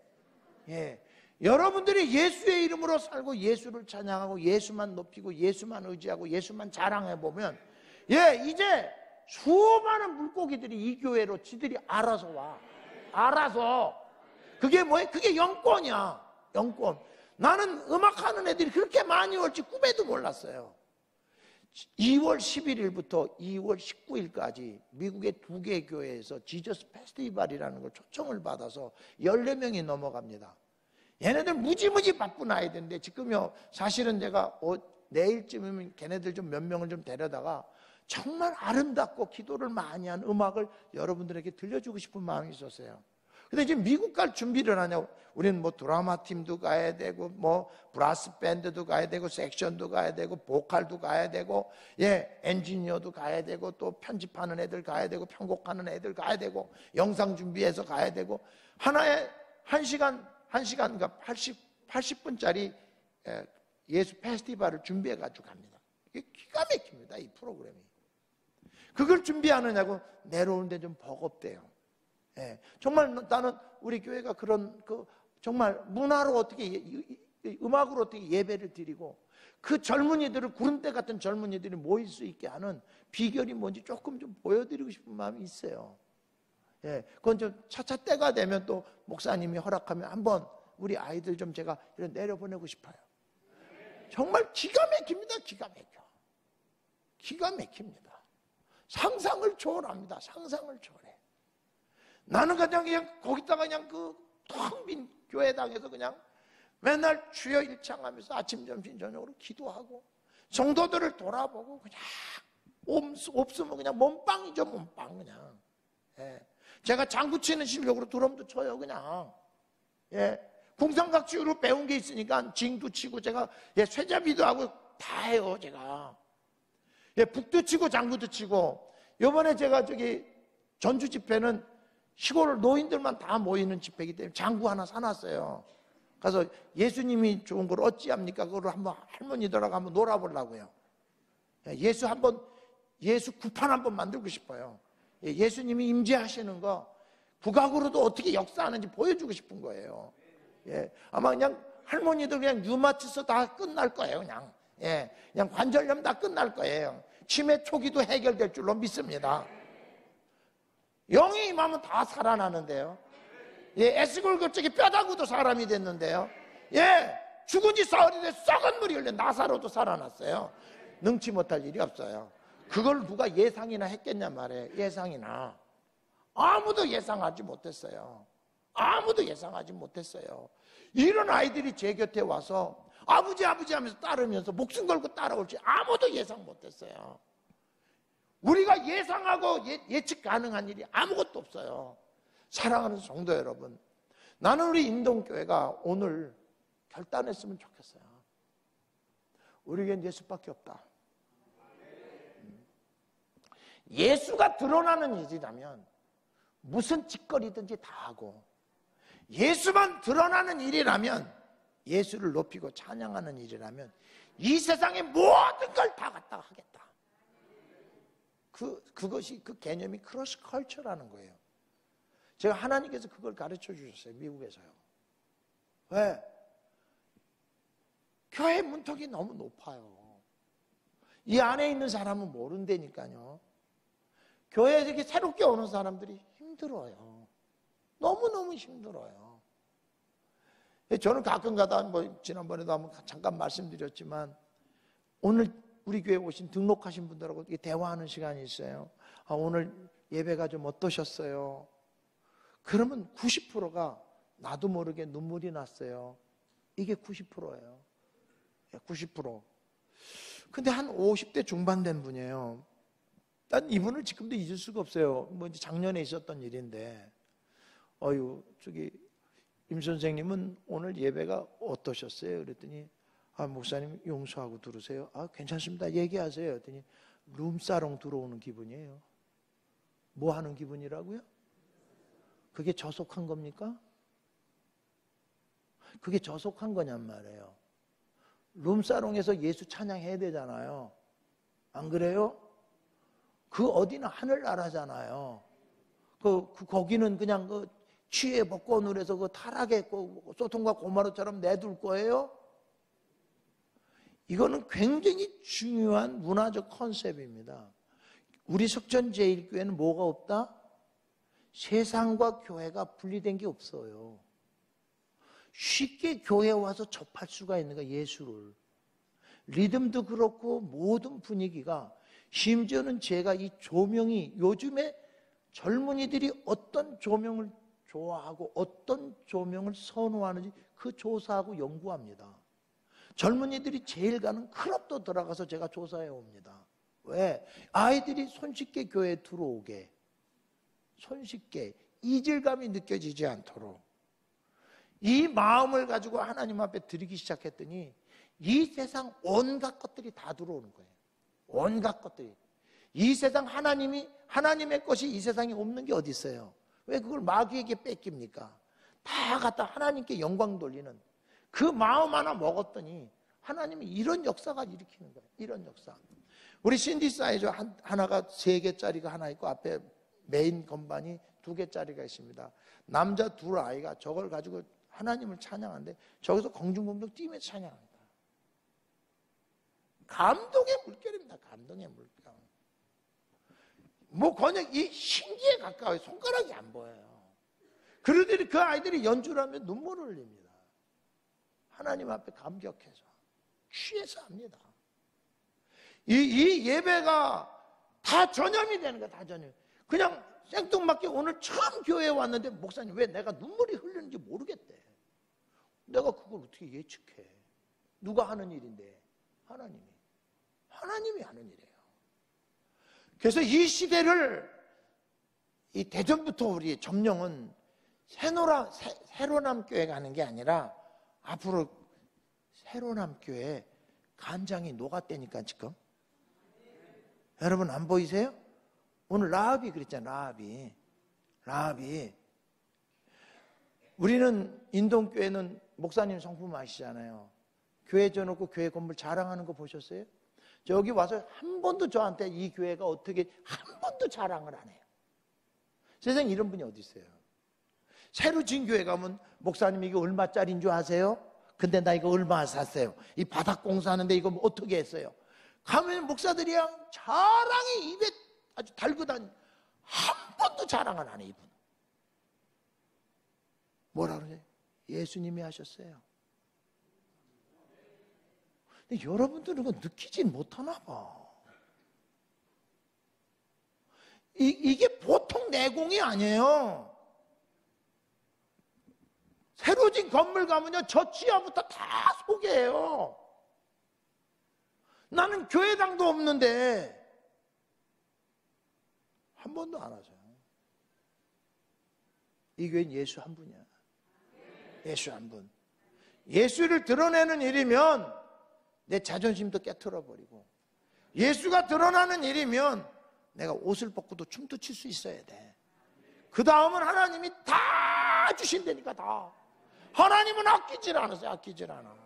여러분들이 예수의 이름으로 살고 예수를 찬양하고 예수만 높이고 예수만 의지하고 예수만 자랑해보면 이제 수많은 물고기들이 이 교회로 지들이 알아서 와. 알아서. 그게 뭐예요? 그게 영권이야. 영권. 나는 음악하는 애들이 그렇게 많이 올지 꿈에도 몰랐어요. 2월 11일부터 2월 19일까지 미국의 2개 교회에서 지저스 페스티벌이라는 걸 초청을 받아서 14명이 넘어갑니다. 얘네들 무지무지 바쁜 아이들인데 지금요, 사실은 제가 내일쯤이면 걔네들 좀 몇 명을 좀 데려다가 정말 아름답고 기도를 많이 한 음악을 여러분들에게 들려주고 싶은 마음이 있었어요. 근데 지금 미국 갈 준비를 하냐고. 우리는 뭐 드라마 팀도 가야 되고, 뭐 브라스 밴드도 가야 되고, 섹션도 가야 되고, 보컬도 가야 되고, 엔지니어도 가야 되고, 또 편집하는 애들 가야 되고, 편곡하는 애들 가야 되고, 영상 준비해서 가야 되고, 하나에 1시간, 그러니까 80분짜리 예수 페스티벌을 준비해가지고 갑니다. 이게 기가 막힙니다, 이 프로그램이. 그걸 준비하느냐고 내려오는데 좀 버겁대요. 정말 나는 우리 교회가 그런 정말 문화로 어떻게 음악으로 어떻게 예배를 드리고 그 젊은이들을 구름대 같은 젊은이들이 모일 수 있게 하는 비결이 뭔지 조금 좀 보여드리고 싶은 마음이 있어요. 그건 좀 차차 때가 되면 또 목사님이 허락하면 한번 우리 아이들 좀 제가 이런 내려보내고 싶어요. 정말 기가 막힙니다. 기가 막힙니다. 상상을 초월합니다. 상상을 초월해. 나는 그냥 거기다가 그냥 텅 빈 교회당에서 그냥 맨날 주여 일창하면서 아침, 점심, 저녁으로 기도하고 성도들을 돌아보고 그냥 없으면 그냥 몸빵이죠, 몸빵 그냥. 제가 장구 치는 실력으로 드럼도 쳐요, 그냥. 궁상각주로 배운 게 있으니까 징도 치고 제가 쇠잡이도 하고 다 해요, 제가. 북도 치고 장구도 치고. 이번에 제가 전주 집회는 시골 노인들만 다 모이는 집회이기 때문에 장구 하나 사놨어요. 가서 예수님이 좋은 걸 어찌합니까? 그걸 한번 할머니들하고 한번 놀아보려고요. 예수 구판 한번 만들고 싶어요. 예수님이 임재하시는 거 국악으로도 어떻게 역사하는지 보여주고 싶은 거예요. 아마 그냥 할머니들 그냥 유마치서 다 끝날 거예요. 그냥 관절염 다 끝날 거예요. 치매 초기도 해결될 줄로 믿습니다. 영이 임하면 다 살아나는데요. 에스골 그쪽에 뼈다구도 사람이 됐는데요. 죽은 지 사흘이 돼 썩은 물이 흘려 나사로도 살아났어요. 능치 못할 일이 없어요. 그걸 누가 예상이나 했겠냐 말이에요. 예상이나. 아무도 예상하지 못했어요. 이런 아이들이 제 곁에 와서 아버지 하면서 따르면서 목숨 걸고 따라올지 아무도 예상 못했어요. 우리가 예상하고 예측 가능한 일이 아무것도 없어요. 사랑하는 성도 여러분, 나는 우리 인동교회가 오늘 결단했으면 좋겠어요. 우리에겐 예수밖에 없다. 예수가 드러나는 일이라면 무슨 짓거리든지 다 하고, 예수만 드러나는 일이라면, 예수를 높이고 찬양하는 일이라면 이 세상의 모든 걸 다 갖다가 하겠다. 그것이 그 개념이 크로스 컬처라는 거예요. 제가 하나님께서 그걸 가르쳐 주셨어요. 미국에서요. 왜? 교회 문턱이 너무 높아요. 이 안에 있는 사람은 모른다니까요. 교회에 이렇게 새롭게 오는 사람들이 힘들어요. 너무너무 힘들어요. 저는 가끔 가다 지난번에도 한번 잠깐 말씀드렸지만, 오늘 우리 교회에 오신 등록하신 분들하고 대화하는 시간이 있어요. 오늘 예배가 좀 어떠셨어요? 그러면 90%가 나도 모르게 눈물이 났어요. 이게 90%예요. 90%. 근데 한 50대 중반 된 분이에요. 난 이분을 지금도 잊을 수가 없어요. 이제 작년에 있었던 일인데, 임 선생님은 오늘 예배가 어떠셨어요? 그랬더니, 목사님 용서하고 들으세요. 괜찮습니다. 얘기하세요. 그랬더니 룸사롱 들어오는 기분이에요. 뭐 하는 기분이라고요? 그게 저속한 겁니까? 그게 저속한 거냔 말이에요. 룸사롱에서 예수 찬양해야 되잖아요. 안 그래요? 그 어디는 하늘나라잖아요. 거기는 그냥 취해 복권을 해서 타락에 소통과 고마로처럼 내둘 거예요? 이거는 굉장히 중요한 문화적 컨셉입니다. 우리 석전제일교회는 뭐가 없다? 세상과 교회가 분리된 게 없어요. 쉽게 교회에 와서 접할 수가 있는가, 예수를. 리듬도 그렇고 모든 분위기가, 심지어는 제가 이 조명이, 요즘에 젊은이들이 어떤 조명을 좋아하고 어떤 조명을 선호하는지 그 조사하고 연구합니다. 젊은이들이 제일 가는 클럽도 들어가서 제가 조사해 옵니다. 왜? 아이들이 손쉽게 교회에 들어오게, 손쉽게 이질감이 느껴지지 않도록 이 마음을 가지고 하나님 앞에 드리기 시작했더니 이 세상 온갖 것들이 다 들어오는 거예요. 온갖 것들이. 이 세상 하나님의 것이 이 세상에 없는 게 어디 있어요? 왜 그걸 마귀에게 뺏깁니까? 다 갖다 하나님께 영광 돌리는 그 마음 하나 먹었더니 하나님이 이런 역사가 일으키는 거예요. 이런 역사. 우리 신디사이저 하나가 3개짜리가 하나 있고 앞에 메인 건반이 2개짜리가 있습니다. 남자 2아이가 저걸 가지고 하나님을 찬양하는데 저기서 공중공중 뛰면서 찬양합니다. 감동의 물결입니다. 감동의 물결. 뭐 그냥 이 신기에 가까워요. 손가락이 안 보여요. 그러더니 그 아이들이 연주를 하면 눈물을 흘립니다. 하나님 앞에 감격해서 취해서 합니다. 이 예배가 다 전염이 되는 거야. 다 전염. 그냥 생뚱맞게 오늘 처음 교회에 왔는데 목사님 왜 내가 눈물이 흐르는지 모르겠대. 내가 그걸 어떻게 예측해. 누가 하는 일인데. 하나님이 하는 일이에요. 그래서 이 시대를 이 대전부터 우리 점령은 새로남교회 가는 게 아니라 앞으로 새로남교회 간장이 녹았다니까 지금. 여러분 안 보이세요? 오늘 라합이 그랬잖아. 라합이. 우리는 인동교회는 목사님 성품 아시잖아요. 교회 져놓고 교회 건물 자랑하는 거 보셨어요? 여기 와서 한 번도 저한테 이 교회가 어떻게 한 번도 자랑을 안 해요. 세상에 이런 분이 어디 있어요? 새로 진 교회 가면 목사님 이게 얼마짜리인 줄 아세요? 근데 나 이거 얼마 샀어요? 이 바닥 공사하는데 이거 뭐 어떻게 했어요? 가면 목사들이랑 자랑이 입에 아주 달고 다니. 한 번도 자랑을 안 해 이분. 뭐라 그러세요? 예수님이 하셨어요. 근데 여러분들은 그거 느끼진 못하나 봐. 이게 보통 내공이 아니에요. 새로 진 건물 가면요, 저 지하부터 다 소개해요. 나는 교회당도 없는데 한 번도 안 하죠. 이 교회는 예수 한 분이야. 예수 한 분. 예수를 드러내는 일이면 내 자존심도 깨트려 버리고, 예수가 드러나는 일이면 내가 옷을 벗고도 춤도 출 수 있어야 돼. 그 다음은 하나님이 다 주신다니까. 다. 하나님은 아끼질 않으세요. 아끼질 않아.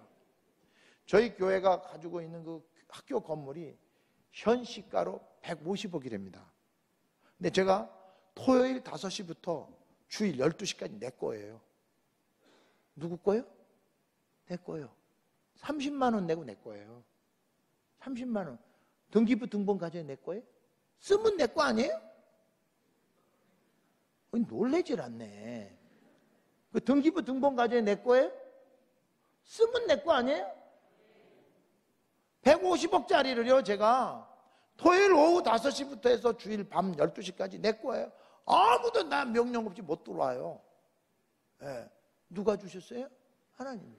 저희 교회가 가지고 있는 그 학교 건물이 현 시가로 150억이랍니다. 근데 제가 토요일 5시부터 주일 12시까지 내 거예요. 누구 거예요? 내 거예요. 30만 원 내고 내 거예요. 30만 원. 등기부 등본 가져야 내 거예요? 쓰면 내 거 아니에요? 놀래질 않네. 그 등기부 등본 가져야 내 거예요? 쓰면 내 거 아니에요? 150억짜리를요, 제가 토요일 오후 5시부터 해서 주일 밤 12시까지 내 거예요. 아무도 나 명령 없이 못 들어와요. 네. 누가 주셨어요? 하나님.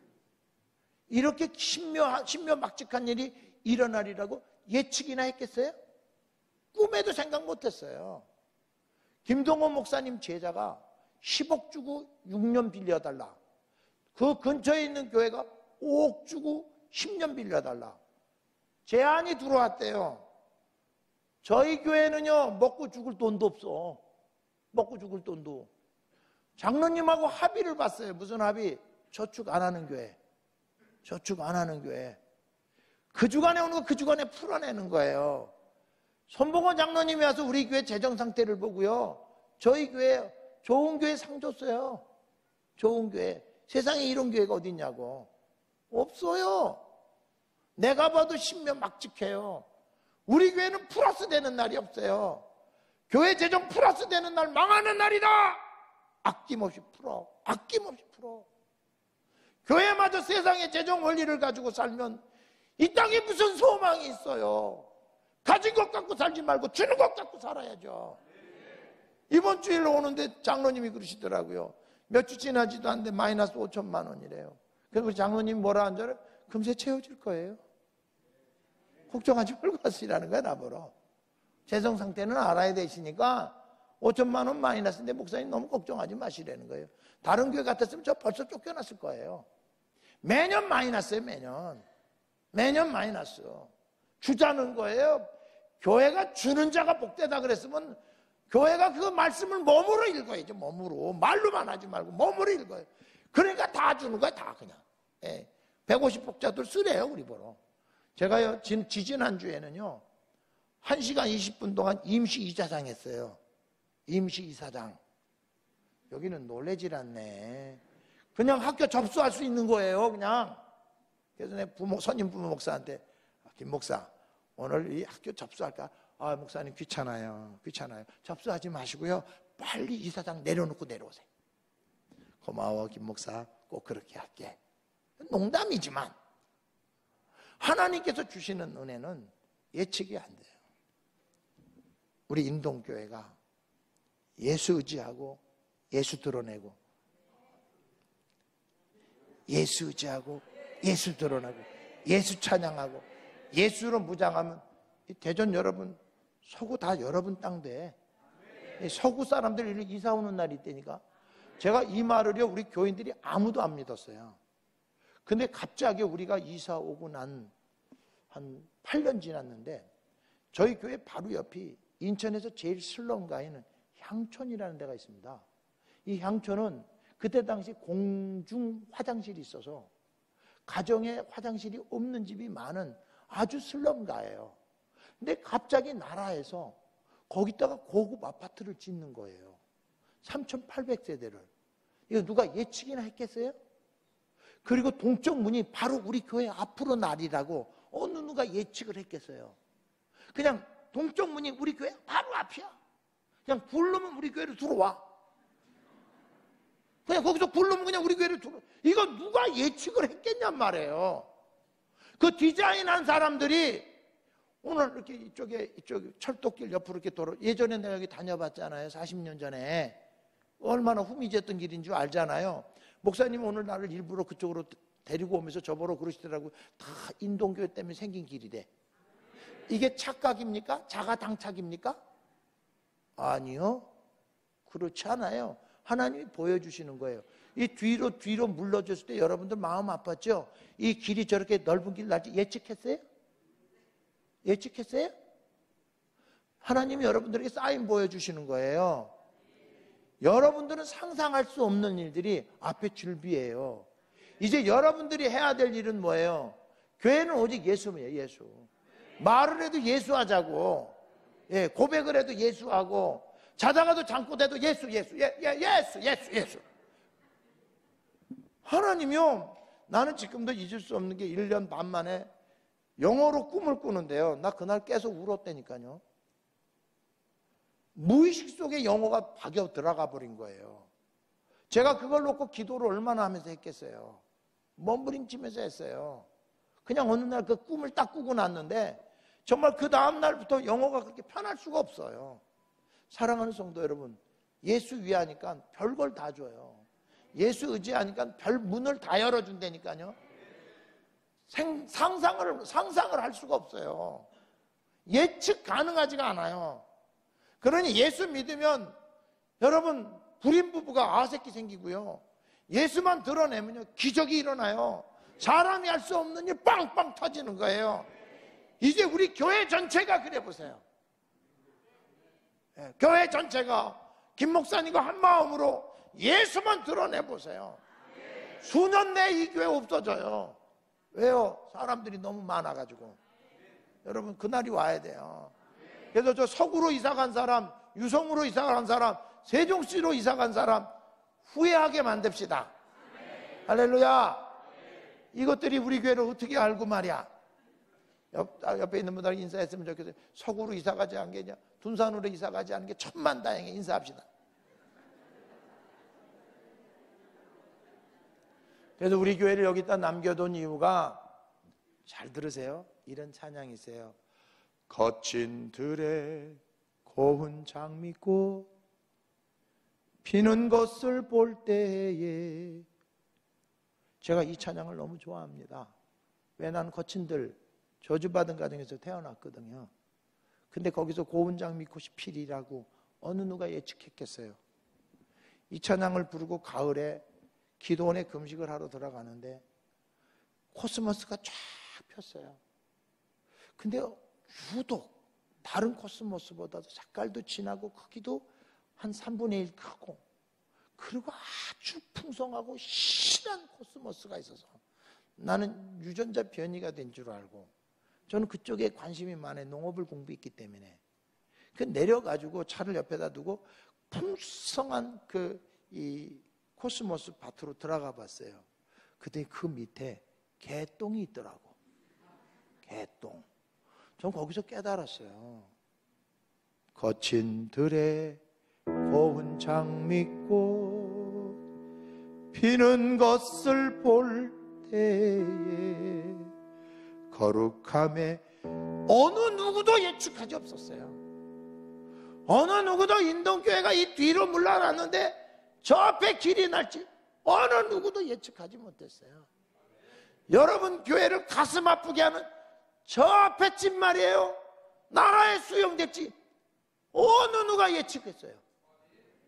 이렇게 신묘막직한 일이 일어나리라고 예측이나 했겠어요? 꿈에도 생각 못했어요. 김동원 목사님 제자가 10억 주고 6년 빌려달라. 그 근처에 있는 교회가 5억 주고 10년 빌려달라. 제안이 들어왔대요. 저희 교회는요, 먹고 죽을 돈도 없어. 먹고 죽을 돈도. 장로님하고 합의를 봤어요. 무슨 합의? 저축 안 하는 교회. 저축 안 하는 교회. 그 주간에 오는 거 그 주간에 풀어내는 거예요. 손봉원 장로님이 와서 우리 교회 재정 상태를 보고요, 저희 교회 좋은 교회 상 줬어요. 좋은 교회. 세상에 이런 교회가 어디 있냐고. 없어요. 내가 봐도 신묘막직해요. 우리 교회는 플러스 되는 날이 없어요. 교회 재정 플러스 되는 날 망하는 날이다. 아낌없이 풀어. 아낌없이 풀어. 교회마저 세상의 재정 원리를 가지고 살면 이 땅에 무슨 소망이 있어요? 가진 것 갖고 살지 말고 주는 것 갖고 살아야죠. 이번 주일로 오는데 장로님이 그러시더라고요. 몇 주 지나지도 않는데 마이너스 5천만 원이래요. 그래서 우리 장로님이 뭐라 한 줄 알아요? 금세 채워질 거예요. 걱정하지 말고 하시라는 거야, 나보러. 재정 상태는 알아야 되시니까 5천만 원 마이너스인데 목사님 너무 걱정하지 마시라는 거예요. 다른 교회 같았으면 저 벌써 쫓겨났을 거예요. 매년 마이너스예요, 매년 마이너스. 주자는 거예요. 교회가 주는 자가 복되다 그랬으면 교회가 그 말씀을 몸으로 읽어야죠. 몸으로. 말로만 하지 말고 몸으로 읽어요. 그러니까 다 주는 거야, 다 그냥. 150복자들 쓰래요, 우리 보러. 제가요, 지지난주에는요 1시간 20분 동안 임시 이사장 했어요. 임시 이사장. 여기는 놀래질 않네. 그냥 학교 접수할 수 있는 거예요, 그냥. 그래서 내 선임 부모 목사한테, 김 목사, 오늘 이 학교 접수할까? 아, 목사님 귀찮아요. 접수하지 마시고요. 빨리 이사장 내려놓고 내려오세요. 고마워, 김 목사. 꼭 그렇게 할게. 농담이지만 하나님께서 주시는 은혜는 예측이 안 돼요. 우리 인동교회가 예수 의지하고 예수 드러내고, 예수 의지하고 예수 드러내고, 예수 찬양하고 예수로 무장하면 이 대전 여러분, 서구 다 여러분 땅 돼. 서구 사람들이 이사 오는 날이 있다니까. 제가 이 말을요 우리 교인들이 아무도 안 믿었어요. 근데 갑자기 우리가 이사 오고 난 한 8년 지났는데 저희 교회 바로 옆이 인천에서 제일 슬럼 가에는 향촌이라는 데가 있습니다. 이 향촌은 그때 당시 공중 화장실이 있어서 가정에 화장실이 없는 집이 많은 아주 슬럼가예요. 근데 갑자기 나라에서 거기다가 고급 아파트를 짓는 거예요. 3,800세대를. 이거 누가 예측이나 했겠어요? 그리고 동쪽 문이 바로 우리 교회 앞으로 날이라고 어느 누가 예측을 했겠어요? 그냥 동쪽 문이 우리 교회 바로 앞이야. 그냥 부르면 우리 교회로 들어와. 그냥 거기서 부르면 그냥 우리 교회로 들어와. 이거 누가 예측을 했겠냔 말이에요. 그 디자인한 사람들이 오늘 이렇게 이쪽에 철도길 옆으로 이렇게 예전에 내가 여기 다녀봤잖아요. 40년 전에. 얼마나 후미졌던 길인 줄 알잖아요. 목사님 오늘 나를 일부러 그쪽으로 데리고 오면서 저보러 그러시더라고요. 다 인동교회 때문에 생긴 길이래. 이게 착각입니까? 자가당착입니까? 아니요. 그렇지 않아요. 하나님이 보여주시는 거예요. 이 뒤로 물러졌을 때 여러분들 마음 아팠죠? 이 길이 저렇게 넓은 길 날지 예측했어요? 예측했어요? 하나님이 여러분들에게 사인 보여주시는 거예요. 여러분들은 상상할 수 없는 일들이 앞에 줄비예요. 이제 여러분들이 해야 될 일은 뭐예요? 교회는 오직 예수예요. 예수. 말을 해도 예수하자고, 고백을 해도 예수하고, 자다가도 잠꼬대도 예수. 하나님이요, 나는 지금도 잊을 수 없는 게 1년 반 만에 영어로 꿈을 꾸는데요, 나 그날 깨서 울었다니까요. 무의식 속에 영어가 박여 들어가 버린 거예요. 제가 그걸 놓고 기도를 얼마나 하면서 했겠어요. 몸부림치면서 했어요. 그냥 어느 날 그 꿈을 딱 꾸고 났는데 정말 그 다음 날부터 영어가 그렇게 편할 수가 없어요. 사랑하는 성도 여러분, 예수 위하니까 별걸 다 줘요. 예수 의지하니까 별 문을 다 열어준다니까요. 상상을 할 수가 없어요. 예측 가능하지가 않아요. 그러니 예수 믿으면 여러분 불임 부부가 아새끼 생기고요. 예수만 드러내면요 기적이 일어나요. 사람이 할 수 없는 일 빵빵 터지는 거예요. 이제 우리 교회 전체가 그래 보세요. 교회 전체가 김 목사님과 한 마음으로 예수만 드러내 보세요. 수년 내에 이 교회 없어져요. 왜요? 사람들이 너무 많아가지고. 여러분 그날이 와야 돼요. 그래서 저 서구로 이사간 사람, 유성으로 이사간 사람, 세종시로 이사간 사람 후회하게 만듭시다. 할렐루야. 이것들이 우리 교회를 어떻게 알고 말이야. 옆에 있는 분들 인사했으면 좋겠어요. 서구로 이사가지 않겠냐, 둔산으로 이사가지 않은 게 천만다행에 인사합시다. 그래서 우리 교회를 여기다 남겨둔 이유가, 잘 들으세요. 이런 찬양이 있어요. 거친 들에 고운 장미꽃 피는 것을 볼 때에. 제가 이 찬양을 너무 좋아합니다. 왜? 나는 거친 들, 저주받은 가정에서 태어났거든요. 근데 거기서 고운 장미꽃이 피리라고 어느 누가 예측했겠어요? 이 찬양을 부르고 가을에 기도원에 금식을 하러 들어가는데 코스모스가 쫙 폈어요. 근데 유독 다른 코스모스보다도 색깔도 진하고 크기도 한 3분의 1 크고, 그리고 아주 풍성하고 실한 코스모스가 있어서 나는 유전자 변이가 된 줄 알고, 저는 그쪽에 관심이 많아요. 농업을 공부했기 때문에. 그 내려가지고 차를 옆에다 두고 풍성한 이 코스모스 밭으로 들어가 봤어요. 그때 그 밑에 개똥이 있더라고. 개똥. 전 거기서 깨달았어요. 거친 들에 고운 장미꽃 피는 것을 볼 때에 거룩함에 어느 누구도 예측하지 없었어요. 어느 누구도 인동교회가 이 뒤로 물러났는데 저 앞에 길이 날지 어느 누구도 예측하지 못했어요. 여러분 교회를 가슴 아프게 하는 저 앞에 집 말이에요. 나라에 수용될지 어느 누가 예측했어요?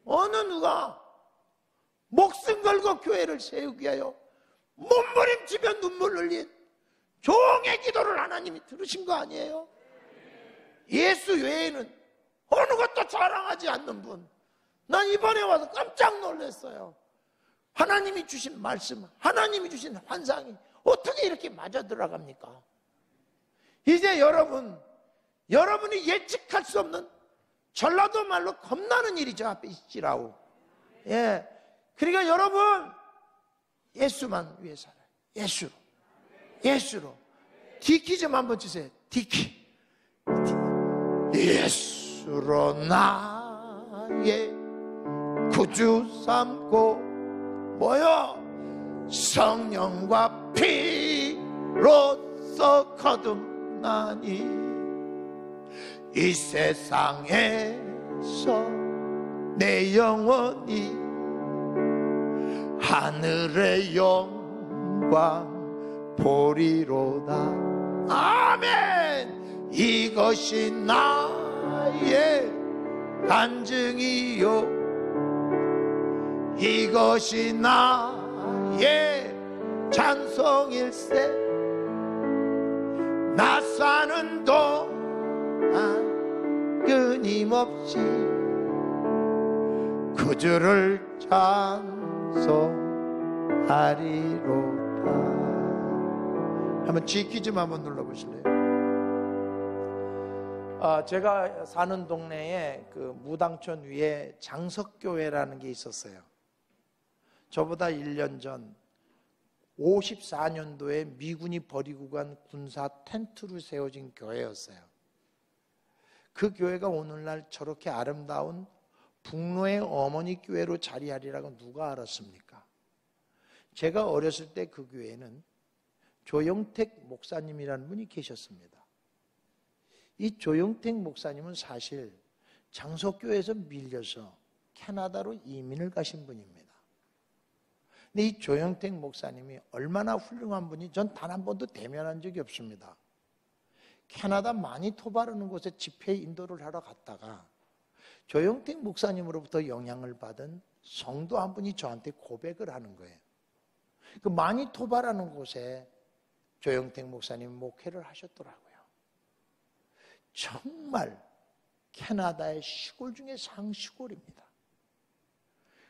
어느 누가 목숨 걸고 교회를 세우기 위하여 몸부림치며 눈물 흘린 종의 기도를 하나님이 들으신 거 아니에요? 예수 외에는 어느 것도 자랑하지 않는 분. 난 이번에 와서 깜짝 놀랐어요. 하나님이 주신 말씀, 하나님이 주신 환상이 어떻게 이렇게 맞아 들어갑니까? 이제 여러분이 예측할 수 없는 전라도 말로 겁나는 일이 저 앞에 있지라고. 예. 그러니까 여러분, 예수만 위해 살아요. 예수로. 디키 좀 한번 주세요. 디키. 예수로 나의 구주 삼고 뭐요? 성령과 피로써 거듭나니 이 세상에서 내 영혼이 하늘의 영광 보리로다. 아멘. 이것이 나의 간증이요, 이것이 나의 찬송일세. 나 사는 동안 끊임없이 그 주를 찬송하리로다. 한번 G키 좀 한번 눌러보실래요? 제가 사는 동네에 그 무당촌 위에 장석교회라는 게 있었어요. 저보다 1년 전 54년도에 미군이 버리고 간 군사 텐트로 세워진 교회였어요. 그 교회가 오늘날 저렇게 아름다운 북로의 어머니 교회로 자리하리라고 누가 알았습니까? 제가 어렸을 때 그 교회에는 조영택 목사님이라는 분이 계셨습니다. 이 조영택 목사님은 사실 장석교회에서 밀려서 캐나다로 이민을 가신 분입니다. 근데 이 조영택 목사님이 얼마나 훌륭한 분이, 전 단 한 번도 대면한 적이 없습니다. 캐나다 마니토바라는 곳에 집회 인도를 하러 갔다가 조영택 목사님으로부터 영향을 받은 성도 한 분이 저한테 고백을 하는 거예요. 그 마니토바라는 곳에 조영택 목사님 목회를 하셨더라고요. 정말 캐나다의 시골 중에 상시골입니다.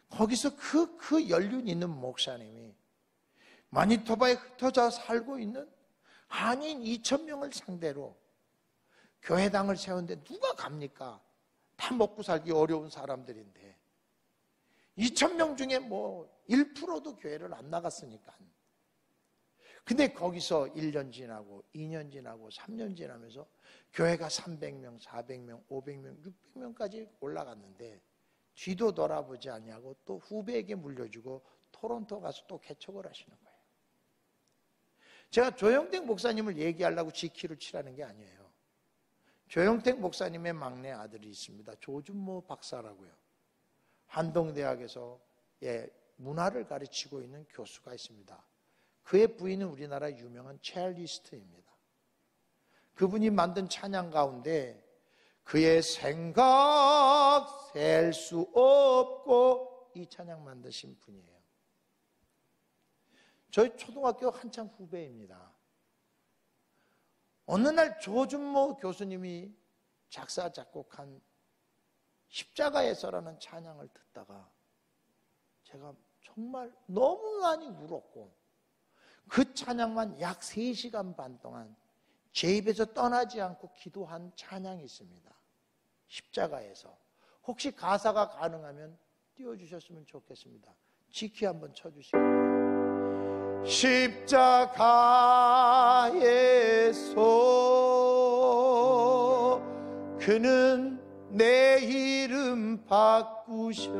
거기서 그 연륜 있는 목사님이 마니토바에 흩어져 살고 있는 한인 2,000명을 상대로 교회당을 세우는데 누가 갑니까? 다 먹고 살기 어려운 사람들인데 2,000명 중에 뭐 1%도 교회를 안 나갔으니까. 근데 거기서 1년 지나고 2년 지나고 3년 지나면서 교회가 300명, 400명, 500명, 600명까지 올라갔는데 뒤도 돌아보지 않냐고 또 후배에게 물려주고 토론토 가서 또 개척을 하시는 거예요. 제가 조영택 목사님을 얘기하려고 지키를 치라는 게 아니에요. 조영택 목사님의 막내 아들이 있습니다. 조준모 박사라고요. 한동대학에서 문화를 가르치고 있는 교수가 있습니다. 그의 부인은 우리나라 유명한 첼리스트입니다. 그분이 만든 찬양 가운데 그의 생각 셀 수 없고 이 찬양 만드신 분이에요. 저희 초등학교 한참 후배입니다. 어느 날 조준모 교수님이 작사 작곡한 십자가에서라는 찬양을 듣다가 제가 정말 너무 많이 울었고 그 찬양만 약 3시간 반 동안 제 입에서 떠나지 않고 기도한 찬양이 있습니다. 십자가에서. 혹시 가사가 가능하면 띄워주셨으면 좋겠습니다. 지키 한번 쳐주시기 바랍니다. 십자가에서 그는 내 이름 바꾸셨네.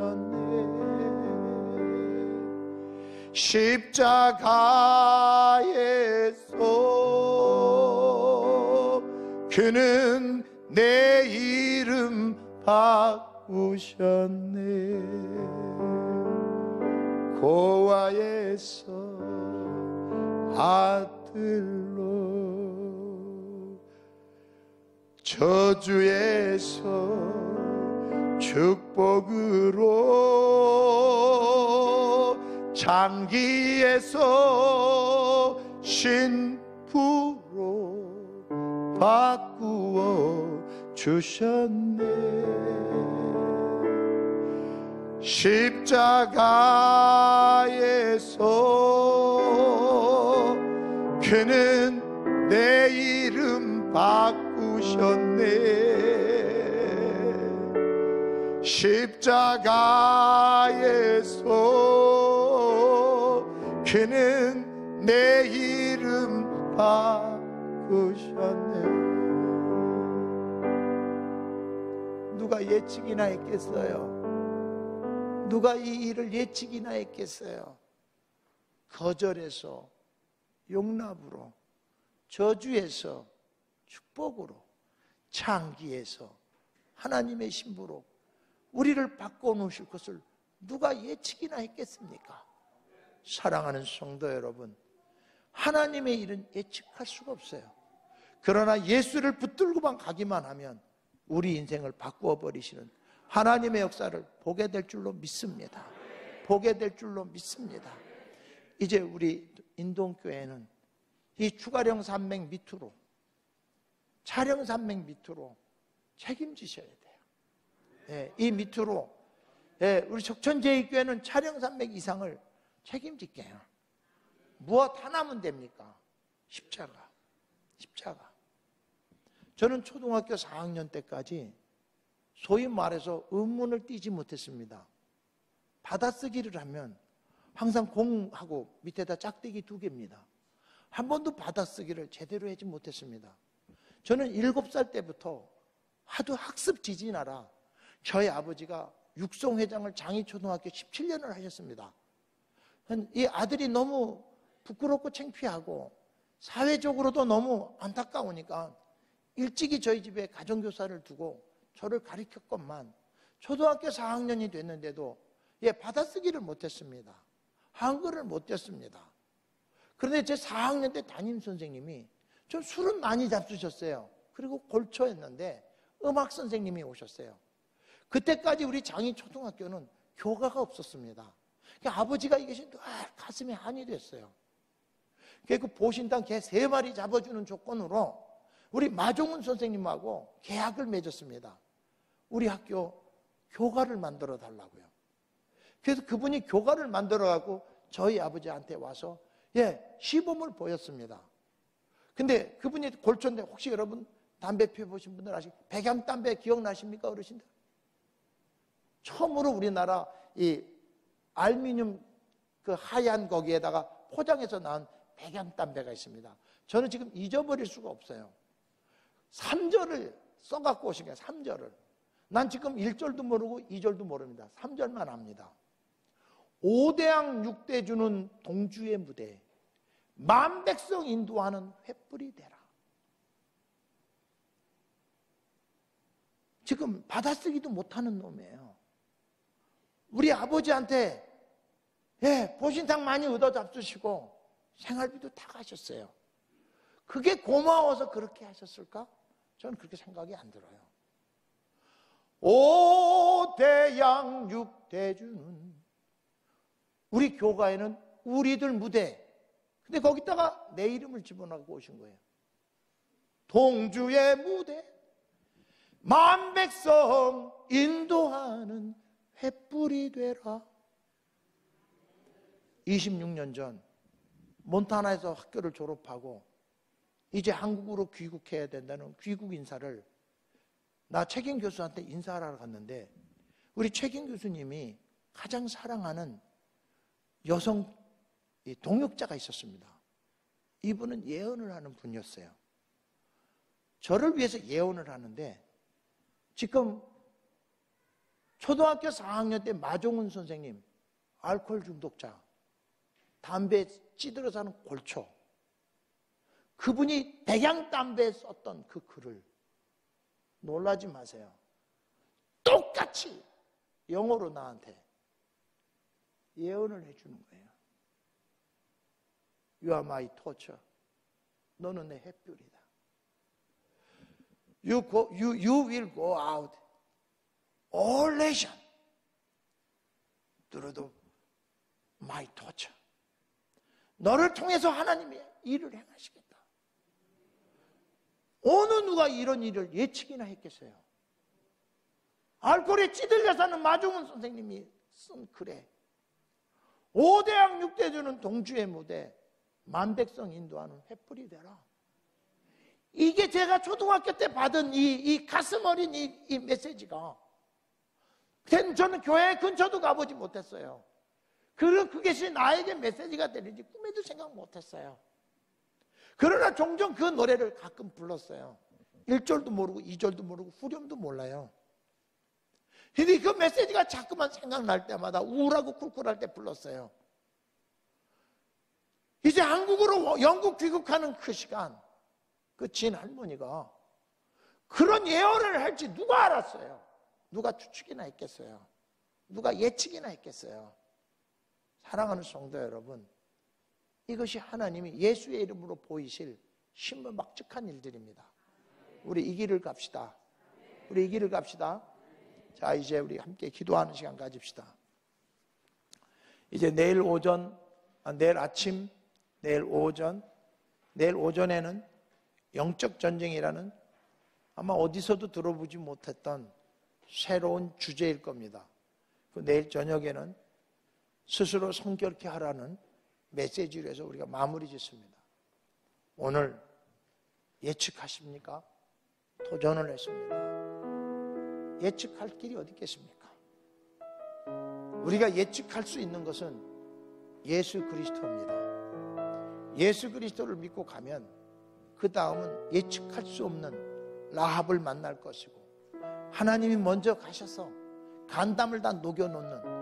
십자가에서 그는 내 이름 바꾸셨네. 고아에서 아들로 저주에서 축복으로 장기에서 신부로 바꾸어 주셨네. 십자가에서 그는 내 이름 바꾸셨네. 십자가에서 그는 내 이름 바꾸셨네. 누가 예측이나 했겠어요? 누가 이 일을 예측이나 했겠어요? 거절에서 용납으로, 저주에서 축복으로, 창기에서 하나님의 신부로 우리를 바꿔놓으실 것을 누가 예측이나 했겠습니까? 사랑하는 성도 여러분, 하나님의 일은 예측할 수가 없어요. 그러나 예수를 붙들고만 가기만 하면 우리 인생을 바꾸어 버리시는 하나님의 역사를 보게 될 줄로 믿습니다. 보게 될 줄로 믿습니다. 이제 우리 인동교회는 이 추가령 산맥 밑으로, 차령 산맥 밑으로 책임지셔야 돼요. 이 밑으로, 우리 석천제일교회는 차령 산맥 이상을 책임질게요. 무엇 하나면 됩니까? 십자가. 저는 초등학교 4학년 때까지 소위 말해서 의문을 띄지 못했습니다. 받아쓰기를 하면 항상 공하고 밑에다 짝대기 2개입니다. 한 번도 받아쓰기를 제대로 하지 못했습니다. 저는 7살 때부터 하도 학습 지진하라 저희 아버지가 육성회장을 장희초등학교 17년을 하셨습니다. 이 아들이 너무 부끄럽고 창피하고 사회적으로도 너무 안타까우니까 일찍이 저희 집에 가정교사를 두고 저를 가르쳤건만 초등학교 4학년이 됐는데도 받아쓰기를 못했습니다. 한글을 못 띄었습니다. 그런데 제 4학년 때 담임선생님이 좀 술은 많이 잡수셨어요. 그리고 골초였는데 음악 선생님이 오셨어요. 그때까지 우리 장희초등학교는 교가가 없었습니다. 그러니까 아버지가 이것이 늘 가슴에 한이 됐어요. 그 보신당 개 3마리 잡아주는 조건으로 우리 마종훈 선생님하고 계약을 맺었습니다. 우리 학교 교가를 만들어 달라고요. 그래서 그분이 교가를 만들어 갖고 저희 아버지한테 와서 시범을 보였습니다. 근데 그분이 골초인데 혹시 여러분 담배 피워보신 분들 백양담배 기억나십니까, 어르신들? 처음으로 우리나라 이 알루미늄 그 하얀 거기에다가 포장해서 나온 백양담배가 있습니다. 저는 지금 잊어버릴 수가 없어요. 3절을 써갖고 오신 거예요. 3절을. 난 지금 1절도 모르고 2절도 모릅니다. 3절만 압니다. 5대양 6대 주는 동주의 무대, 만백성 인도하는 횃불이 되라. 지금 받아쓰기도 못하는 놈이에요. 우리 아버지한테 보신탕 많이 얻어 잡수시고 생활비도 다 가셨어요. 그게 고마워서 그렇게 하셨을까? 저는 그렇게 생각이 안 들어요. 오대양 육대주는 우리 교가에는 우리들 무대, 근데 거기다가 내 이름을 집어넣고 오신 거예요. 동주의 무대, 만백성 인도하는 횃불이 되라. 26년 전 몬타나에서 학교를 졸업하고 이제 한국으로 귀국해야 된다는 귀국 인사를 나 책임 교수한테 인사하러 갔는데 우리 책임 교수님이 가장 사랑하는 여성 동역자가 있었습니다. 이분은 예언을 하는 분이었어요. 저를 위해서 예언을 하는데 지금 초등학교 4학년 때 마종훈 선생님, 알코올 중독자, 담배 찌들어 사는 골초, 그분이 백양담배에 썼던 그 글을 놀라지 마세요. 똑같이 영어로 나한테 예언을 해주는 거예요. You are my torture. 너는 내 햇볕이다. You will go out all nation through the my torture. 너를 통해서 하나님이 일을 행하시겠다. 어느 누가 이런 일을 예측이나 했겠어요? 알코올에 찌들려 사는 마종훈 선생님이 쓴 글에 오대양 육대주는 동주의 무대, 만백성 인도하는 횃불이 되라. 이게 제가 초등학교 때 받은 이 가슴 어린 이 메시지가, 저는 교회 근처도 가보지 못했어요. 그것이 나에게 메시지가 되는지 꿈에도 생각 못했어요. 그러나 종종 그 노래를 가끔 불렀어요. 1절도 모르고 2절도 모르고 후렴도 몰라요. 근데 그 메시지가 자꾸만 생각날 때마다 우울하고 쿨쿨할 때 불렀어요. 이제 한국으로 영국 귀국하는 그 시간, 그 진 할머니가 그런 예언을 할지 누가 알았어요? 누가 추측이나 했겠어요? 누가 예측이나 했겠어요? 사랑하는 성도 여러분, 이것이 하나님이 예수의 이름으로 보이실 신비막측한 일들입니다. 우리 이 길을 갑시다. 우리 이 길을 갑시다. 자, 이제 우리 함께 기도하는 시간 가집시다. 이제 내일 아침, 내일 오전에는 영적 전쟁이라는 아마 어디서도 들어보지 못했던 새로운 주제일 겁니다. 내일 저녁에는 스스로 성결케 하라는 메시지로 해서 우리가 마무리 짓습니다. 오늘 예측하십니까? 도전을 했습니다. 예측할 길이 어디 있겠습니까? 우리가 예측할 수 있는 것은 예수 그리스도입니다. 예수 그리스도를 믿고 가면 그 다음은 예측할 수 없는 라합을 만날 것이고, 하나님이 먼저 가셔서 간담을 다 녹여놓는